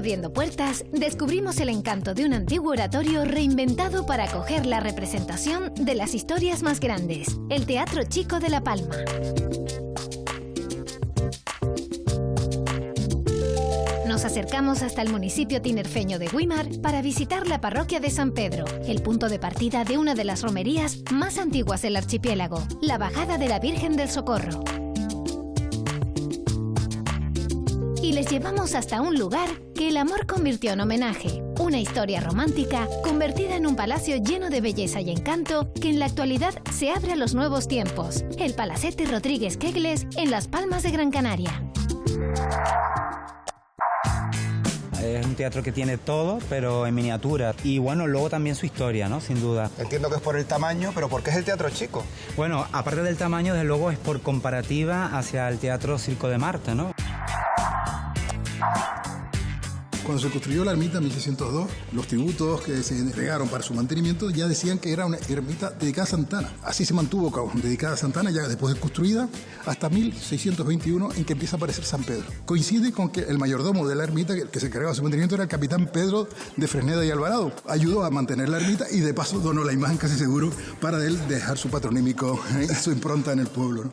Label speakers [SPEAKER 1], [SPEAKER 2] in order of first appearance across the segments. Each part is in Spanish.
[SPEAKER 1] abriendo puertas, descubrimos el encanto de un antiguo oratorio reinventado para acoger la representación de las historias más grandes, el Teatro Chico de La Palma. Nos acercamos hasta el municipio tinerfeño de Güímar para visitar la parroquia de San Pedro, el punto de partida de una de las romerías más antiguas del archipiélago, la Bajada de la Virgen del Socorro. Y les llevamos hasta un lugar que el amor convirtió en homenaje, una historia romántica convertida en un palacio lleno de belleza y encanto que en la actualidad se abre a los nuevos tiempos, el Palacete Rodríguez Kegles en Las Palmas de Gran Canaria.
[SPEAKER 2] Es un teatro que tiene todo, pero en miniatura. Y bueno, luego también su historia, ¿no? Sin duda.
[SPEAKER 3] Entiendo que es por el tamaño, pero ¿por qué es el Teatro Chico?
[SPEAKER 2] Bueno, aparte del tamaño, desde luego es por comparativa hacia el Teatro Circo de Marte, ¿no?
[SPEAKER 4] Cuando se construyó la ermita en 1602, los tributos que se entregaron para su mantenimiento ya decían que era una ermita dedicada a Santana. Así se mantuvo dedicada a Santana ya después de construida hasta 1621 en que empieza a aparecer San Pedro. Coincide con que el mayordomo de la ermita que se encargaba de su mantenimiento era el capitán Pedro de Fresneda y Alvarado. Ayudó a mantener la ermita y de paso donó la imagen casi seguro para él dejar su patronímico y su impronta en el pueblo, ¿no?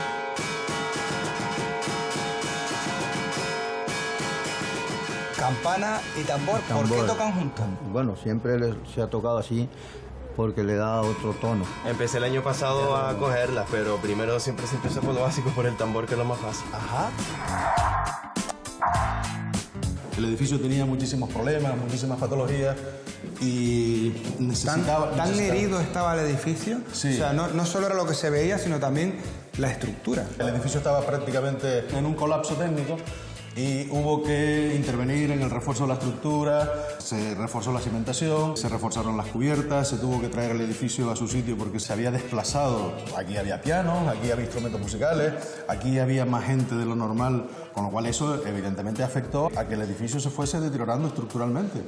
[SPEAKER 3] Campana y tambor, ¿por qué tocan juntos?
[SPEAKER 5] Bueno, siempre se ha tocado así porque le da otro tono.
[SPEAKER 6] Empecé el año pasado a cogerla, pero primero siempre se empieza por lo básico, por el tambor, que es lo más fácil.
[SPEAKER 3] Ajá.
[SPEAKER 7] El edificio tenía muchísimos problemas, muchísimas patologías y necesitaba...
[SPEAKER 8] ¿Tan herido estaba el edificio?
[SPEAKER 7] Sí.
[SPEAKER 8] O sea, no solo era lo que se veía, sino también la estructura.
[SPEAKER 7] El edificio estaba prácticamente en un colapso técnico y hubo que intervenir en el refuerzo de la estructura, se reforzó la cimentación, se reforzaron las cubiertas, se tuvo que traer el edificio a su sitio porque se había desplazado. Aquí había pianos, aquí había instrumentos musicales, aquí había más gente de lo normal, con lo cual eso evidentemente afectó a que el edificio se fuese deteriorando estructuralmente.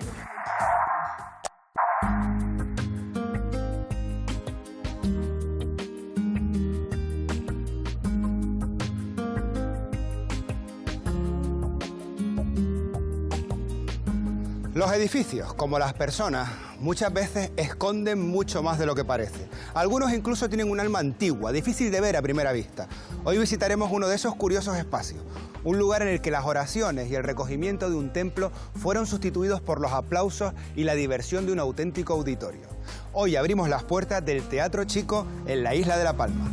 [SPEAKER 8] Los edificios, como las personas, muchas veces esconden mucho más de lo que parece. Algunos incluso tienen un alma antigua, difícil de ver a primera vista. Hoy visitaremos uno de esos curiosos espacios, un lugar en el que las oraciones y el recogimiento de un templo fueron sustituidos por los aplausos y la diversión de un auténtico auditorio. Hoy abrimos las puertas del Teatro Chico en la isla de La Palma.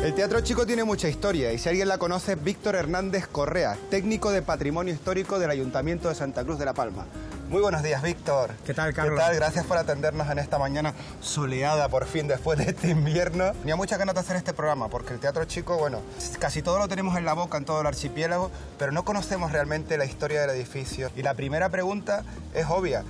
[SPEAKER 8] El Teatro Chico tiene mucha historia y si alguien la conoce es Víctor Hernández Correa, técnico de Patrimonio Histórico del Ayuntamiento de Santa Cruz de La Palma. Muy buenos días, Víctor.
[SPEAKER 2] ¿Qué tal, Carlos?
[SPEAKER 8] ¿Qué tal? Gracias por atendernos en esta mañana soleada, por fin, después de este invierno. Tenía muchas ganas de hacer este programa porque el Teatro Chico, bueno, casi todo lo tenemos en la boca en todo el archipiélago, pero no conocemos realmente la historia del edificio. Y la primera pregunta es obvia.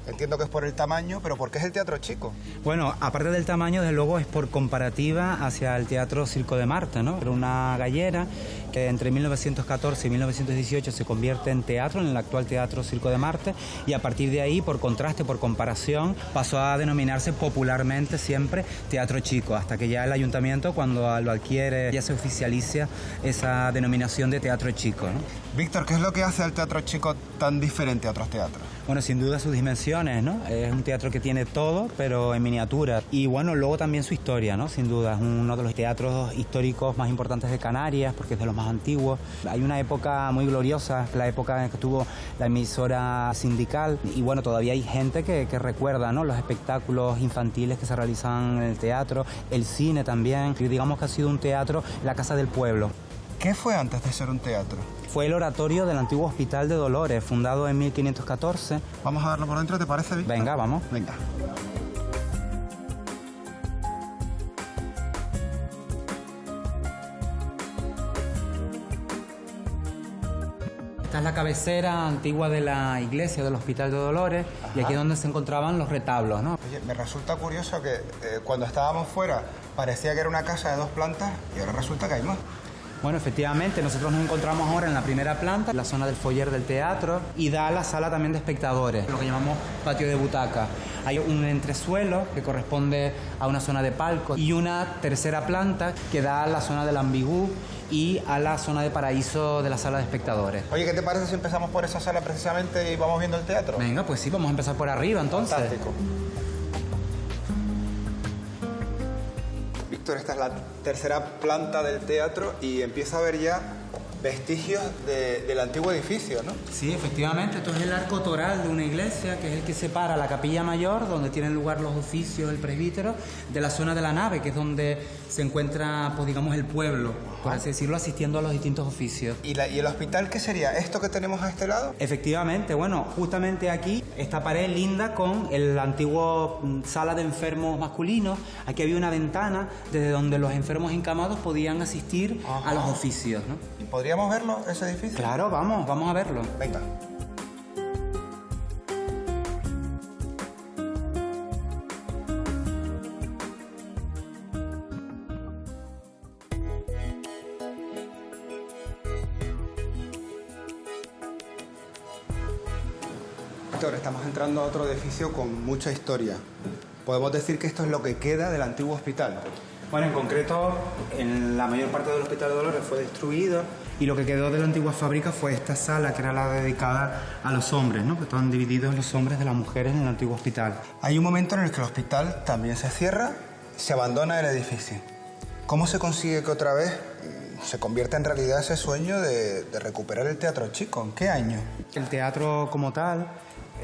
[SPEAKER 8] Entiendo que es por el tamaño, pero ¿por qué es el Teatro Chico?
[SPEAKER 2] Bueno, aparte del tamaño, desde luego es por comparativa hacia el Teatro Circo de Marte, ¿no? Era una gallera que entre 1914 y 1918 se convierte en teatro, en el actual Teatro Circo de Marte, y a partir de ahí, por contraste, por comparación, pasó a denominarse popularmente siempre Teatro Chico, hasta que ya el ayuntamiento, cuando lo adquiere, ya se oficializa esa denominación de Teatro Chico, ¿no?
[SPEAKER 8] Víctor, ¿qué es lo que hace al Teatro Chico tan diferente a otros teatros?
[SPEAKER 2] Bueno, sin duda sus dimensiones, ¿no? Es un teatro que tiene todo, pero en miniatura. Y bueno, luego también su historia, ¿no? Sin duda, es uno de los teatros históricos más importantes de Canarias, porque es de los más antiguos. Hay una época muy gloriosa, la época en que tuvo la emisora sindical. Y bueno, todavía hay gente que recuerda, ¿no? Los espectáculos infantiles que se realizan en el teatro, el cine también. Y digamos que ha sido un teatro, la casa del pueblo.
[SPEAKER 8] ¿Qué fue antes de ser un teatro?
[SPEAKER 2] Fue el oratorio del antiguo Hospital de Dolores, fundado en 1514.
[SPEAKER 8] Vamos a verlo por dentro, ¿te parece, Víctor?
[SPEAKER 2] Venga, vamos.
[SPEAKER 8] Venga.
[SPEAKER 2] Esta es la cabecera antigua de la iglesia del Hospital de Dolores. Ajá. Y aquí es donde se encontraban los retablos, ¿no?
[SPEAKER 8] Oye, me resulta curioso que cuando estábamos fuera parecía que era una casa de 2 plantas y ahora resulta que hay más.
[SPEAKER 2] Bueno, efectivamente, nosotros nos encontramos ahora en la primera planta, la zona del foyer del teatro, y da a la sala también de espectadores, lo que llamamos patio de butaca. Hay un entresuelo que corresponde a una zona de palco y una tercera planta que da a la zona del ambigú y a la zona de paraíso de la sala de espectadores.
[SPEAKER 8] Oye, ¿qué te parece si empezamos por esa sala precisamente y vamos viendo el teatro?
[SPEAKER 2] Venga, pues sí, vamos a empezar por arriba entonces.
[SPEAKER 8] Fantástico. Víctor, esta es la tercera planta del teatro y empiezo a ver ya vestigios del antiguo edificio, ¿no?
[SPEAKER 2] Sí, efectivamente, esto es el arco toral de una iglesia, que es el que separa la capilla mayor, donde tienen lugar los oficios, el presbítero, de la zona de la nave, que es donde se encuentra, pues digamos, el pueblo, por así decirlo, asistiendo a los distintos oficios.
[SPEAKER 8] ¿Y el hospital qué sería? ¿Esto que tenemos a este lado?
[SPEAKER 2] Efectivamente, bueno, justamente aquí, esta pared linda con el antiguo sala de enfermos masculinos. Aquí había una ventana desde donde los enfermos encamados podían asistir a los oficios, ¿no?
[SPEAKER 8] ¿Y podríamos verlo, ese edificio?
[SPEAKER 2] Claro, vamos a verlo.
[SPEAKER 8] Venga. Estamos entrando a otro edificio con mucha historia. Podemos decir que esto es lo que queda del antiguo hospital.
[SPEAKER 2] Bueno, en concreto, en la mayor parte del Hospital de Dolores fue destruido y lo que quedó de la antigua fábrica fue esta sala, que era la dedicada a los hombres, ¿no? Que estaban divididos los hombres de las mujeres en el antiguo hospital.
[SPEAKER 8] Hay un momento en el que el hospital también se cierra, se abandona el edificio. ¿Cómo se consigue que otra vez se convierta en realidad ese sueño de recuperar el Teatro Chico? ¿En qué año?
[SPEAKER 2] El teatro como tal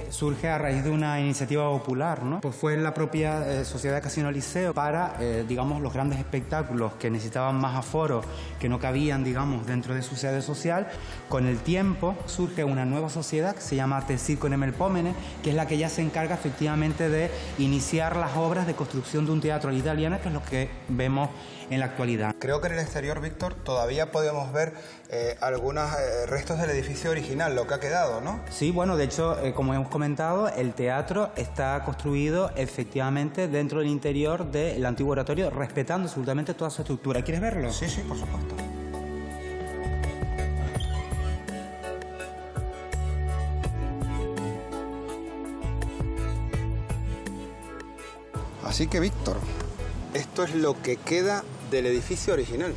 [SPEAKER 2] surge a raíz de una iniciativa popular, ¿no? Pues fue la propia Sociedad Casino Liceo para, digamos, los grandes espectáculos que necesitaban más aforo, que no cabían, digamos, dentro de su sede social. Con el tiempo surge una nueva sociedad que se llama Arte Circo en Melpómenes, que es la que ya se encarga efectivamente de iniciar las obras de construcción de un teatro a la italiana, que es lo que vemos en la actualidad.
[SPEAKER 8] Creo que en el exterior, Víctor, todavía podemos ver algunos restos del edificio original, lo que ha quedado, ¿no?
[SPEAKER 2] Sí, bueno, de hecho, como hemos comentado, el teatro está construido efectivamente dentro del interior del antiguo oratorio, respetando absolutamente toda su estructura. ¿Quieres verlo?
[SPEAKER 8] Sí, sí, por supuesto. Así que, Víctor, esto es lo que queda del edificio original.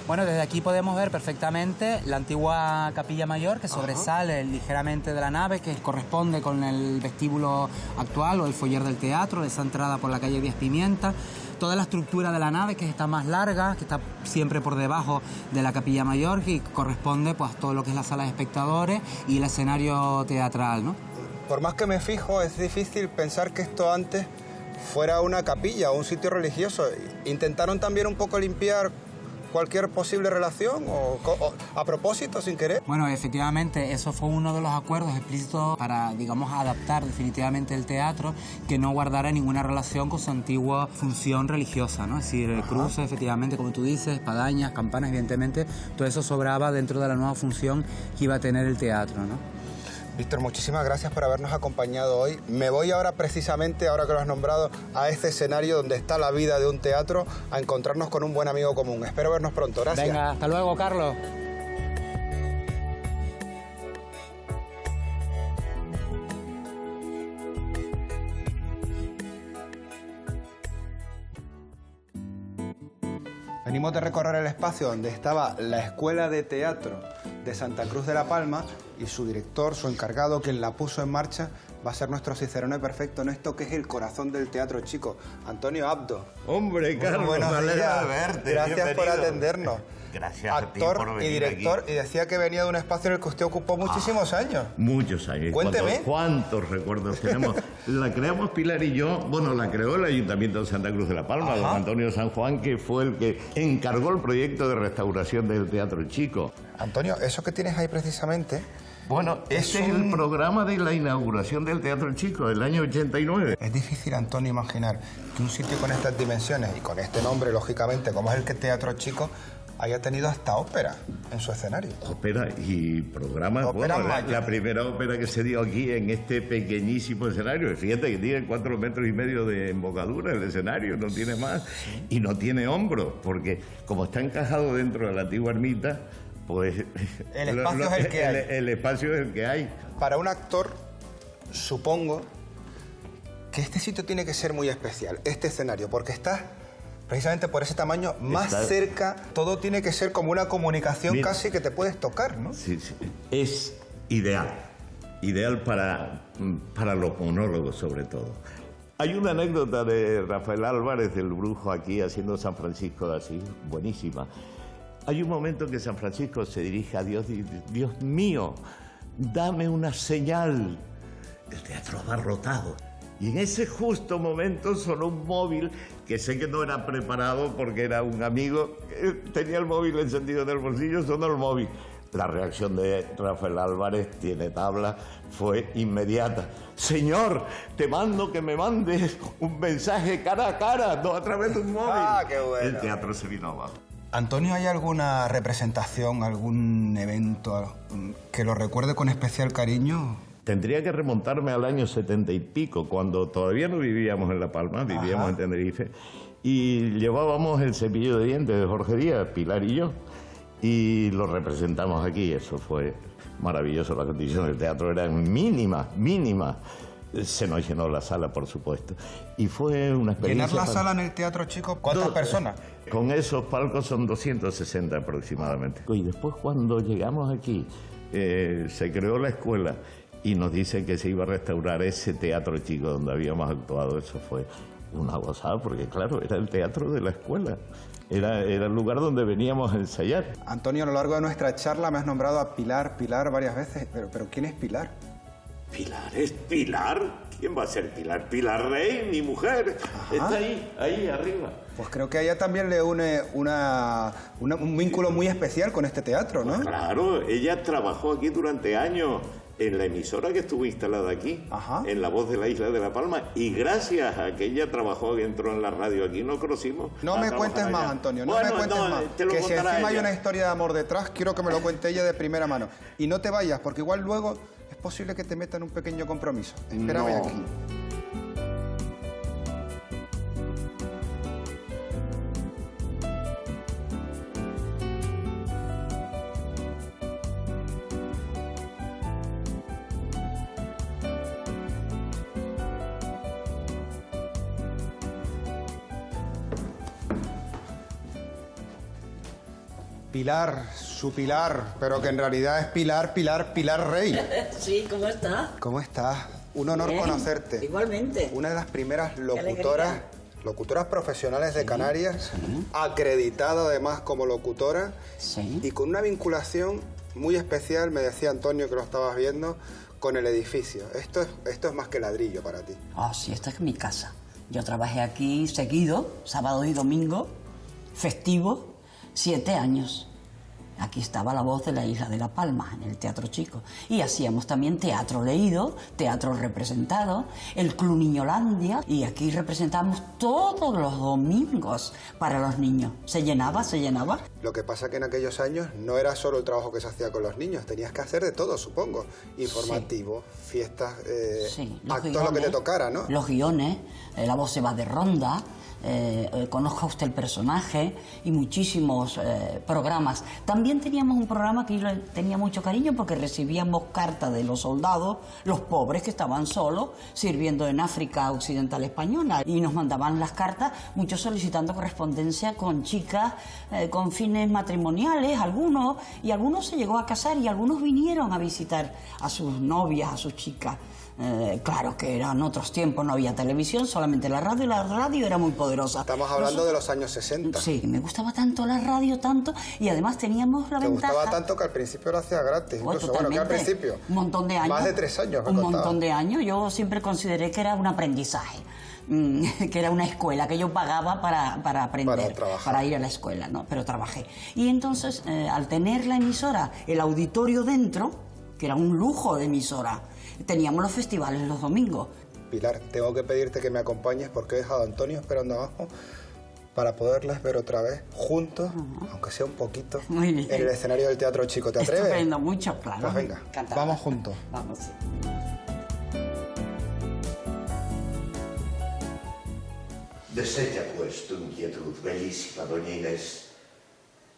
[SPEAKER 2] Bueno, desde aquí podemos ver perfectamente la antigua capilla mayor que sobresale ligeramente de la nave, que corresponde con el vestíbulo actual o el foyer del teatro, esa entrada por la calle Díaz Pimienta. Toda la estructura de la nave, que está más larga, que está siempre por debajo de la capilla mayor, que corresponde pues, a todo lo que es la sala de espectadores y el escenario teatral, ¿no?
[SPEAKER 8] Por más que me fijo, es difícil pensar que esto antes fuera una capilla o un sitio religioso. ¿Intentaron también un poco limpiar cualquier posible relación o a propósito, sin querer?
[SPEAKER 2] Bueno, efectivamente, eso fue uno de los acuerdos explícitos para, digamos, adaptar definitivamente el teatro, que no guardara ninguna relación con su antigua función religiosa, ¿no? Es decir, cruces, efectivamente, como tú dices, espadañas, campanas, evidentemente, todo eso sobraba dentro de la nueva función que iba a tener el teatro, ¿no?
[SPEAKER 8] Víctor, muchísimas gracias por habernos acompañado hoy. Me voy ahora precisamente, ahora que lo has nombrado, a este escenario donde está la vida de un teatro, a encontrarnos con un buen amigo común. Espero vernos pronto. Gracias.
[SPEAKER 2] Venga, hasta luego, Carlos.
[SPEAKER 8] Venimos de recorrer el espacio donde estaba la Escuela de Teatro de Santa Cruz de la Palma y su director, su encargado, quien la puso en marcha, va a ser nuestro cicerone perfecto en esto que es el corazón del Teatro Chico, Antonio Abdo.
[SPEAKER 9] Hombre, Carlos,
[SPEAKER 8] buenos
[SPEAKER 9] me alegra
[SPEAKER 8] días.
[SPEAKER 9] de verte.
[SPEAKER 8] Gracias
[SPEAKER 9] Bienvenido.
[SPEAKER 8] por atendernos.
[SPEAKER 9] Gracias a ti
[SPEAKER 8] Actor
[SPEAKER 9] por venir
[SPEAKER 8] y director,
[SPEAKER 9] aquí.
[SPEAKER 8] y decía que venía de un espacio en el que usted ocupó muchísimos años.
[SPEAKER 9] Muchos años.
[SPEAKER 8] Cuénteme.
[SPEAKER 9] ¿Cuántos recuerdos tenemos? La creamos Pilar y yo, bueno, la creó el Ayuntamiento de Santa Cruz de la Palma, don Antonio San Juan, que fue el que encargó el proyecto de restauración del Teatro Chico.
[SPEAKER 8] Antonio, eso que tienes ahí precisamente...
[SPEAKER 9] Bueno, este es el programa de la inauguración del Teatro Chico, del año 89.
[SPEAKER 8] Es difícil, Antonio, imaginar que un sitio con estas dimensiones y con este nombre, lógicamente, como es el que Teatro Chico, haya tenido hasta ópera en su escenario.
[SPEAKER 9] Ópera y programas.
[SPEAKER 8] Ópera
[SPEAKER 9] Bueno, la primera ópera que se dio aquí en este pequeñísimo escenario. Fíjate que tiene 4,5 metros de embocadura el escenario, no tiene más. Y no tiene hombros, porque como está encajado dentro de la antigua ermita, pues...
[SPEAKER 8] El espacio es el que hay.
[SPEAKER 9] El espacio es el que hay.
[SPEAKER 8] Para un actor, supongo que este sitio tiene que ser muy especial, este escenario, porque está precisamente por ese tamaño más cerca. Todo tiene que ser como una comunicación casi que te puedes tocar, ¿no?
[SPEAKER 9] Sí, sí. Es ideal. Ideal para los monólogos, sobre todo. Hay una anécdota de Rafael Álvarez, del Brujo, aquí haciendo San Francisco de Asís, buenísima. Hay un momento en que San Francisco se dirige a Dios y dice: Dios mío, dame una señal. El teatro abarrotado. Y en ese justo momento sonó un móvil, que sé que no era preparado porque era un amigo, tenía el móvil encendido en el bolsillo, sonó el móvil. La reacción de Rafael Álvarez, tiene tabla, fue inmediata. Señor, te mando que me mandes un mensaje cara a cara, no a través de un móvil.
[SPEAKER 8] ¡Ah, qué bueno!
[SPEAKER 9] El teatro se vino abajo.
[SPEAKER 8] Antonio, ¿hay alguna representación, algún evento que lo recuerde con especial cariño?
[SPEAKER 9] Tendría que remontarme al año 70 y pico, cuando todavía no vivíamos en La Palma, vivíamos en Tenerife, y llevábamos el cepillo de dientes de Jorge Díaz, Pilar y yo, y lo representamos aquí. Eso fue maravilloso. Las condiciones del teatro eran mínimas. Se nos llenó la sala, por supuesto, y fue una experiencia...
[SPEAKER 8] ¿Llenar la sala en el Teatro Chico? ¿Cuántas personas?
[SPEAKER 9] Con esos palcos son 260 aproximadamente. Y después, cuando llegamos aquí, se creó la escuela y nos dicen que se iba a restaurar ese Teatro Chico donde habíamos actuado. Eso fue una gozada, porque claro, era el teatro de la escuela. Era el lugar donde veníamos a ensayar.
[SPEAKER 8] Antonio, a lo largo de nuestra charla me has nombrado a Pilar varias veces, pero ¿quién es Pilar?
[SPEAKER 9] ¿Pilar? ¿Es Pilar? ¿Quién va a ser Pilar? Pilar Rey, mi mujer. Está ahí arriba.
[SPEAKER 8] Pues creo que a ella también le une un vínculo muy especial con este teatro, ¿no?
[SPEAKER 9] Pues claro, ella trabajó aquí durante años en la emisora que estuvo instalada aquí, en La Voz de la Isla de La Palma, y gracias a que ella trabajó y entró en la radio aquí, nos conocimos.
[SPEAKER 8] No me cuentes más, Antonio, no me cuentes más. Que si encima hay una historia de amor detrás, quiero que me lo cuente ella de primera mano. Y no te vayas, porque igual luego es posible que te metan un pequeño compromiso. Espérame aquí. Pilar, su Pilar, pero que en realidad es Pilar Rey.
[SPEAKER 10] Sí, ¿cómo estás?
[SPEAKER 8] ¿Cómo estás? Un honor conocerte.
[SPEAKER 10] Igualmente.
[SPEAKER 8] Una de las primeras locutoras profesionales de Canarias, acreditada además como locutora, y con una vinculación muy especial, me decía Antonio, que lo estabas viendo, con el edificio. Esto es más que ladrillo para ti.
[SPEAKER 10] Ah, sí, esta es mi casa. Yo trabajé aquí seguido, sábado y domingo, festivo, 7 años. Aquí estaba La Voz de la Isla de La Palma, en el Teatro Chico. Y hacíamos también teatro leído, teatro representado, el Club Niñolandia. Y aquí representamos todos los domingos para los niños. Se llenaba.
[SPEAKER 8] Lo que pasa que en aquellos años no era solo el trabajo que se hacía con los niños. Tenías que hacer de todo, supongo. Informativo, fiestas, actos, lo que te tocara, ¿no?
[SPEAKER 10] Los guiones, La Voz se va de ronda... conozca usted el personaje y muchísimos programas. También teníamos un programa que yo tenía mucho cariño porque recibíamos cartas de los soldados, los pobres que estaban solos sirviendo en África Occidental Española, y nos mandaban las cartas, muchos solicitando correspondencia con chicas con fines matrimoniales, algunos se llegó a casar y algunos vinieron a visitar a sus novias, a sus chicas. Claro que eran otros tiempos, no había televisión, solamente la radio, y la radio era muy poderosa.
[SPEAKER 8] Estamos hablando de los años 60.
[SPEAKER 10] Sí, me gustaba tanto la radio, y además teníamos la ventaja...
[SPEAKER 8] Te gustaba tanto que al principio lo hacía gratis, incluso, bueno, que al principio...
[SPEAKER 10] Un montón de años.
[SPEAKER 8] Más de 3 años, me
[SPEAKER 10] Un
[SPEAKER 8] contaba.
[SPEAKER 10] montón de años, yo siempre consideré que era un aprendizaje, que era una escuela, que yo pagaba para aprender, para ir a la escuela, ¿no? Pero trabajé. Y entonces, al tener la emisora, el auditorio dentro, que era un lujo de emisora, teníamos los festivales los domingos.
[SPEAKER 8] Pilar, tengo que pedirte que me acompañes porque he dejado a Antonio esperando abajo para poderlas ver otra vez juntos, aunque sea un poquito,
[SPEAKER 10] Muy bien.
[SPEAKER 8] en el escenario del Teatro Chico. ¿Te atreves?
[SPEAKER 10] Estupendo, mucho, claro.
[SPEAKER 8] Pues venga,
[SPEAKER 10] Encantada.
[SPEAKER 8] vamos juntos.
[SPEAKER 10] Vamos.
[SPEAKER 9] Desella pues tu inquietud, bellísima doña Inés,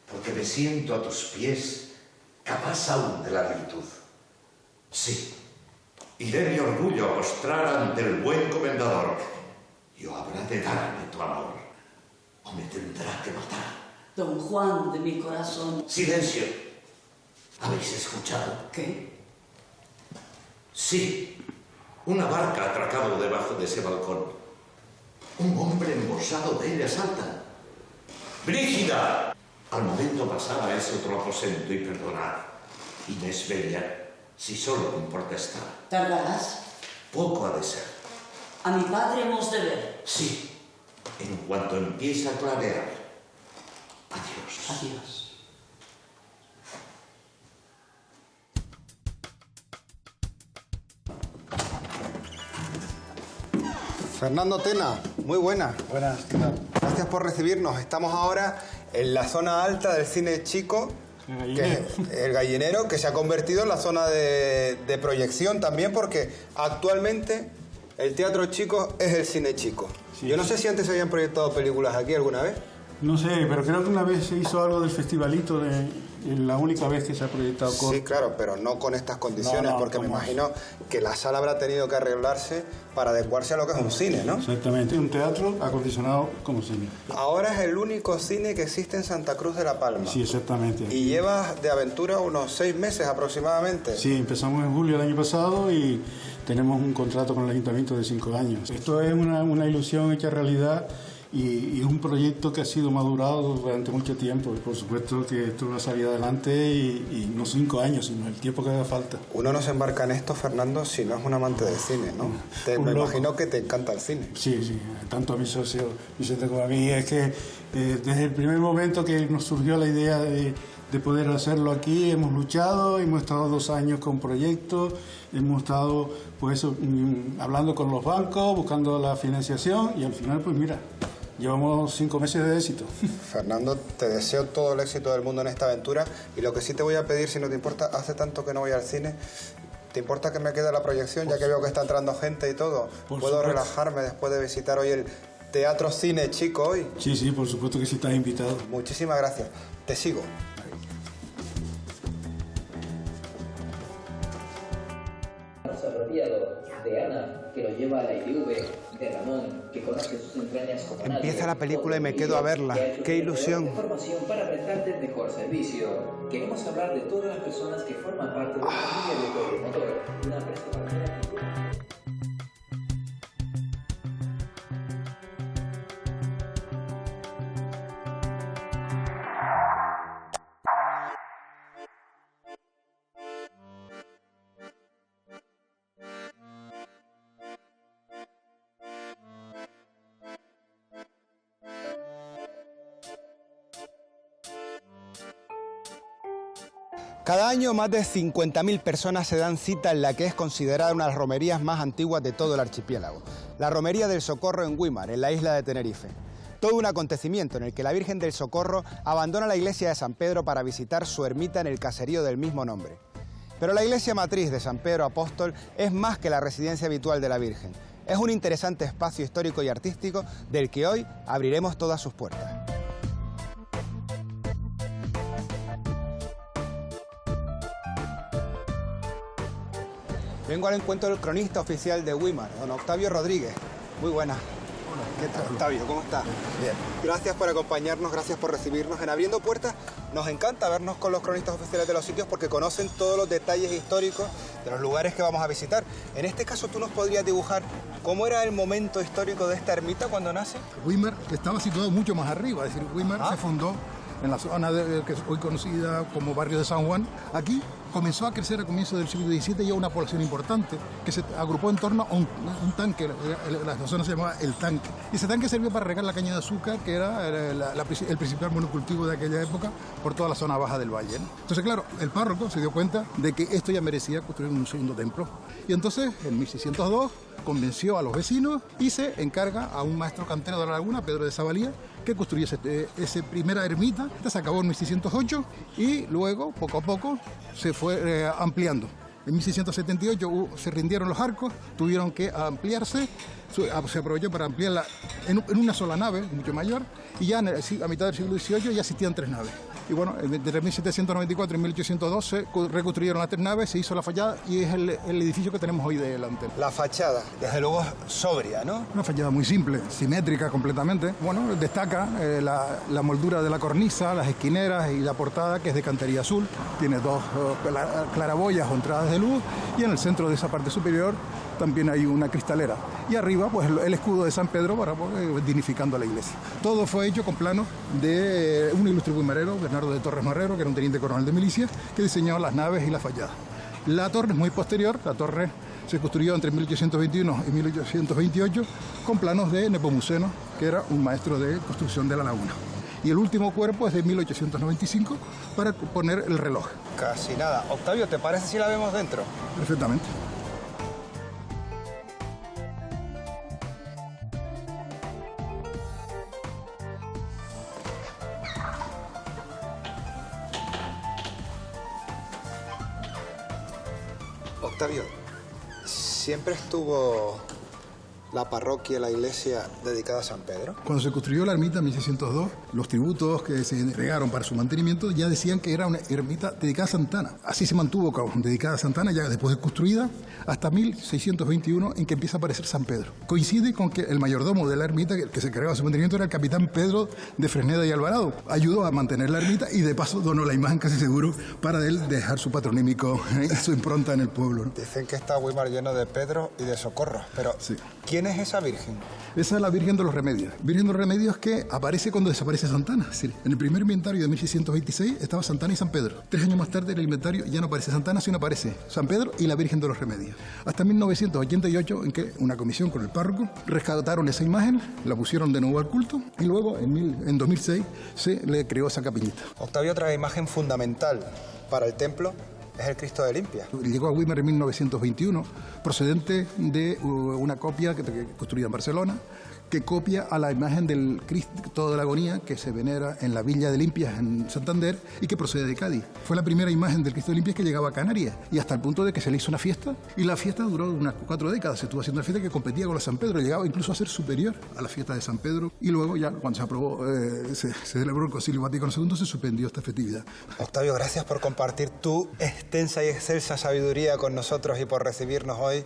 [SPEAKER 9] porque me siento a tus pies capaz aún de la virtud. Sí, iré mi orgullo a postrar ante el buen comendador, y o habrá de darme tu amor, o me tendrá que matar.
[SPEAKER 10] Don Juan de mi corazón.
[SPEAKER 9] Silencio. ¿Habéis escuchado?
[SPEAKER 10] ¿Qué?
[SPEAKER 9] Sí, una barca ha atracado debajo de ese balcón. Un hombre embosado de ella salta. ¡Brígida! Al momento pasar a ese otro aposento y perdonar. Inés Bella, si solo me importa estar.
[SPEAKER 10] ¿Tardarás?
[SPEAKER 9] Poco ha de ser.
[SPEAKER 10] A mi padre hemos de ver.
[SPEAKER 9] Sí, en cuanto empiece a clarear. Adiós.
[SPEAKER 10] Adiós.
[SPEAKER 8] Fernando Tena, muy buena.
[SPEAKER 3] Buenas, ¿qué tal?
[SPEAKER 8] Gracias por recibirnos. Estamos ahora en la zona alta del cine chico, que es el Gallinero, que se ha convertido en la zona de proyección también, porque actualmente el Teatro Chico es el cine chico.
[SPEAKER 7] Sí.
[SPEAKER 8] Yo no sé si antes se habían proyectado películas aquí alguna vez.
[SPEAKER 7] No sé, pero creo que una vez se hizo algo del festivalito, la única vez que se ha proyectado corto.
[SPEAKER 8] Sí, claro, pero no con estas condiciones,
[SPEAKER 7] No,
[SPEAKER 8] porque me
[SPEAKER 7] ¿cómo?
[SPEAKER 8] imagino que la sala habrá tenido que arreglarse para adecuarse a lo que es un cine, ¿no?
[SPEAKER 7] Exactamente, un teatro acondicionado como cine.
[SPEAKER 8] Ahora es el único cine que existe en Santa Cruz de la Palma.
[SPEAKER 7] Sí, exactamente.
[SPEAKER 8] Y llevas de aventura unos 6 meses aproximadamente.
[SPEAKER 7] Sí, empezamos en julio del año pasado y tenemos un contrato con el ayuntamiento de 5 años. Esto es una ilusión hecha realidad y es un proyecto que ha sido madurado durante mucho tiempo. Y por supuesto que esto va a salir adelante y no 5 años, sino el tiempo que haga falta.
[SPEAKER 8] Uno no se embarca en esto, Fernando, si no es un amante del cine, ¿no? Me imagino que te encanta el cine.
[SPEAKER 7] Sí, sí, tanto a mi socio Vicente como a mí. Es que desde el primer momento que nos surgió la idea de poder hacerlo aquí, hemos luchado, hemos estado 2 años con proyectos, hemos estado pues hablando con los bancos, buscando la financiación y al final pues mira, llevamos 5 meses de éxito.
[SPEAKER 8] Fernando, te deseo todo el éxito del mundo en esta aventura y lo que sí te voy a pedir, si no te importa, hace tanto que no voy al cine, ¿te importa que me quede la proyección, ya que veo que está entrando gente y todo? ¿Puedo relajarme después de visitar hoy el Teatro Cine Chico hoy?
[SPEAKER 7] Sí, sí, por supuesto que sí, estás invitado.
[SPEAKER 8] Muchísimas gracias. Te sigo.
[SPEAKER 11] Apropiado de Ana, que lo lleva a la ITV, de Ramón, que conoce sus entrañas como nadie.
[SPEAKER 8] Empieza la película y me quedo a verla. ¡Qué ilusión!
[SPEAKER 11] Información para prestarte el mejor servicio. Queremos hablar de todas las personas que forman parte de la familia de Toyo Motor, una empresa partida.
[SPEAKER 8] Cada año más de 50.000 personas se dan cita en la que es considerada una de las romerías más antiguas de todo el archipiélago, la Romería del Socorro en Güímar, en la isla de Tenerife. Todo un acontecimiento en el que la Virgen del Socorro abandona la iglesia de San Pedro para visitar su ermita en el caserío del mismo nombre. Pero la iglesia matriz de San Pedro Apóstol es más que la residencia habitual de la Virgen. Es un interesante espacio histórico y artístico del que hoy abriremos todas sus puertas. Vengo al encuentro del cronista oficial de Güímar, don Octavio Rodríguez. Muy buenas. ¿Qué tal, Octavio? ¿Cómo estás?
[SPEAKER 3] Bien.
[SPEAKER 8] Gracias por acompañarnos, gracias por recibirnos. En Abriendo Puertas nos encanta vernos con los cronistas oficiales de los sitios porque conocen todos los detalles históricos de los lugares que vamos a visitar. En este caso, ¿tú nos podrías dibujar cómo era el momento histórico de esta ermita cuando nace?
[SPEAKER 4] Güímar estaba situado mucho más arriba, es decir, Güímar se fundó en la zona que es hoy conocida como barrio de San Juan. Aquí comenzó a crecer a comienzos del siglo XVII ya una población importante que se agrupó en torno a un tanque, la zona se llamaba El Tanque. Y ese tanque servía para regar la caña de azúcar, que era el principal monocultivo de aquella época por toda la zona baja del valle, ¿no? Entonces, claro, el párroco se dio cuenta de que esto ya merecía construir un segundo templo. Y entonces, en 1602, convenció a los vecinos y se encarga a un maestro cantero de la laguna, Pedro de Zavalía, que construyese esa primera ermita. Esta se acabó en 1608 y luego, poco a poco, se fue ampliando. En 1678 se rindieron los arcos, tuvieron que ampliarse, se aprovechó para ampliarla en una sola nave, mucho mayor, y ya a mitad del siglo XVIII ya existían 3 naves. Y bueno, entre 1794 y 1802 se reconstruyeron las 3 naves, se hizo la fachada y es el edificio que tenemos hoy delante.
[SPEAKER 8] La fachada, desde luego sobria, ¿no?
[SPEAKER 4] Una fachada muy simple, simétrica completamente. Bueno, destaca la moldura de la cornisa, las esquineras y la portada, que es de cantería azul. Tiene 2 claraboyas o entradas de luz y en el centro de esa parte superior también hay una cristalera. Y arriba, pues el escudo de San Pedro para dignificando la iglesia. Todo fue hecho con planos de un ilustre buimarero, Bernardo de Torres Marrero, que era un teniente coronel de milicia, que diseñó las naves y la fachada. La torre es muy posterior, la torre se construyó entre 1821 y 1828 con planos de Nepomuceno, que era un maestro de construcción de la laguna. Y el último cuerpo es de 1895 para poner el reloj.
[SPEAKER 8] Casi nada. Octavio, ¿te parece si la vemos dentro?
[SPEAKER 4] Perfectamente.
[SPEAKER 8] Octavio, ¿siempre estuvo la parroquia, la iglesia dedicada a San Pedro?
[SPEAKER 4] Cuando se construyó la ermita en 1602, los tributos que se entregaron para su mantenimiento ya decían que era una ermita dedicada a Santa Ana. Así se mantuvo dedicada a Santa Ana, ya después de construida, hasta 1621, en que empieza a aparecer San Pedro. Coincide con que el mayordomo de la ermita, que se encargaba de su mantenimiento, era el capitán Pedro de Fresneda y Alvarado. Ayudó a mantener la ermita y de paso donó la imagen, casi seguro, para él dejar su patronímico y su impronta en el pueblo, ¿no?
[SPEAKER 8] Dicen que está Weimar lleno de Pedro y de Socorro, pero sí. ¿Quién es esa virgen?
[SPEAKER 4] Esa es la Virgen de los Remedios. Virgen de los Remedios que aparece cuando desaparece Santa Ana. Es decir, en el primer inventario de 1626 estaba Santa Ana y San Pedro. 3 años más tarde en el inventario ya no aparece Santa Ana, sino aparece San Pedro y la Virgen de los Remedios. Hasta 1988, en que una comisión con el párroco rescataron esa imagen, la pusieron de nuevo al culto y luego en 2006 se le creó esa capillita.
[SPEAKER 8] Octavio, otra imagen fundamental para el templo es el Cristo de Limpia.
[SPEAKER 4] Llegó a Weimar en 1921, procedente de una copia que construida en Barcelona, que copia a la imagen del Cristo de la Agonía que se venera en la Villa de Limpias en Santander y que procede de Cádiz. Fue la primera imagen del Cristo de Limpias que llegaba a Canarias y hasta el punto de que se le hizo una fiesta y la fiesta duró unas 4 décadas. Se estuvo haciendo una fiesta que competía con la San Pedro, llegaba incluso a ser superior a la fiesta de San Pedro y luego ya cuando se aprobó, se celebró el Concilio Vaticano II, se suspendió esta festividad.
[SPEAKER 8] Octavio, gracias por compartir tu extensa y excelsa sabiduría con nosotros y por recibirnos hoy.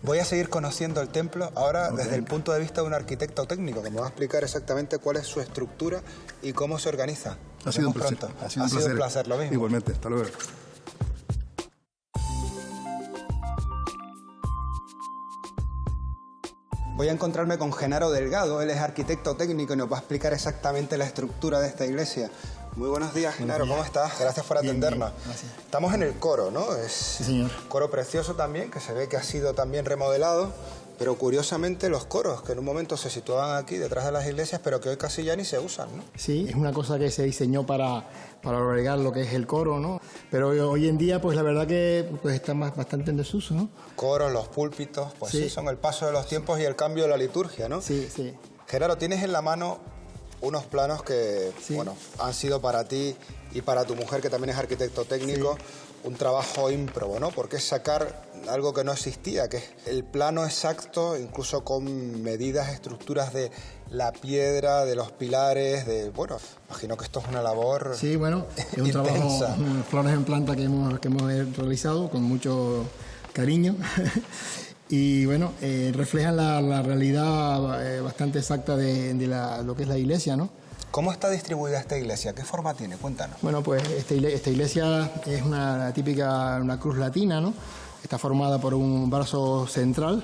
[SPEAKER 8] Voy a seguir conociendo el templo ahora desde el punto de vista de un arquitecto técnico que me va a explicar exactamente cuál es su estructura y cómo se organiza.
[SPEAKER 4] Ha sido un placer.
[SPEAKER 8] Ha sido un placer, lo mismo.
[SPEAKER 4] Igualmente, hasta luego.
[SPEAKER 8] Voy a encontrarme con Genaro Delgado, él es arquitecto técnico y nos va a explicar exactamente la estructura de esta iglesia. Muy buenos días, Genaro, ¿cómo estás? Gracias por atendernos.
[SPEAKER 12] Bien, gracias.
[SPEAKER 8] Estamos en el coro, ¿no?
[SPEAKER 12] Sí, señor.
[SPEAKER 8] Coro precioso también, que se ve que ha sido también remodelado, pero curiosamente los coros, que en un momento se situaban aquí detrás de las iglesias, pero que hoy casi ya ni se usan, ¿no?
[SPEAKER 12] Sí, es una cosa que se diseñó para albergar lo que es el coro, ¿no? Pero hoy en día, pues la verdad que pues, está bastante en desuso, ¿no?
[SPEAKER 8] Coros, los púlpitos, pues sí, son el paso de los tiempos y el cambio de la liturgia, ¿no?
[SPEAKER 12] Sí, sí.
[SPEAKER 8] Genaro, tienes en la mano unos planos que, bueno, han sido para ti y para tu mujer, que también es arquitecto técnico, un trabajo ímprobo, ¿no? Porque es sacar algo que no existía, que es el plano exacto, incluso con medidas, estructuras de la piedra, de los pilares, de... Bueno, imagino que esto es una labor
[SPEAKER 12] Sí, bueno, es un trabajo, planos en planta que hemos realizado con mucho cariño. Y bueno, reflejan la realidad bastante exacta de lo que es la iglesia, ¿no?
[SPEAKER 8] ¿Cómo está distribuida esta iglesia? ¿Qué forma tiene? Cuéntanos.
[SPEAKER 12] Bueno, pues esta iglesia es una cruz latina, ¿no? Está formada por un brazo central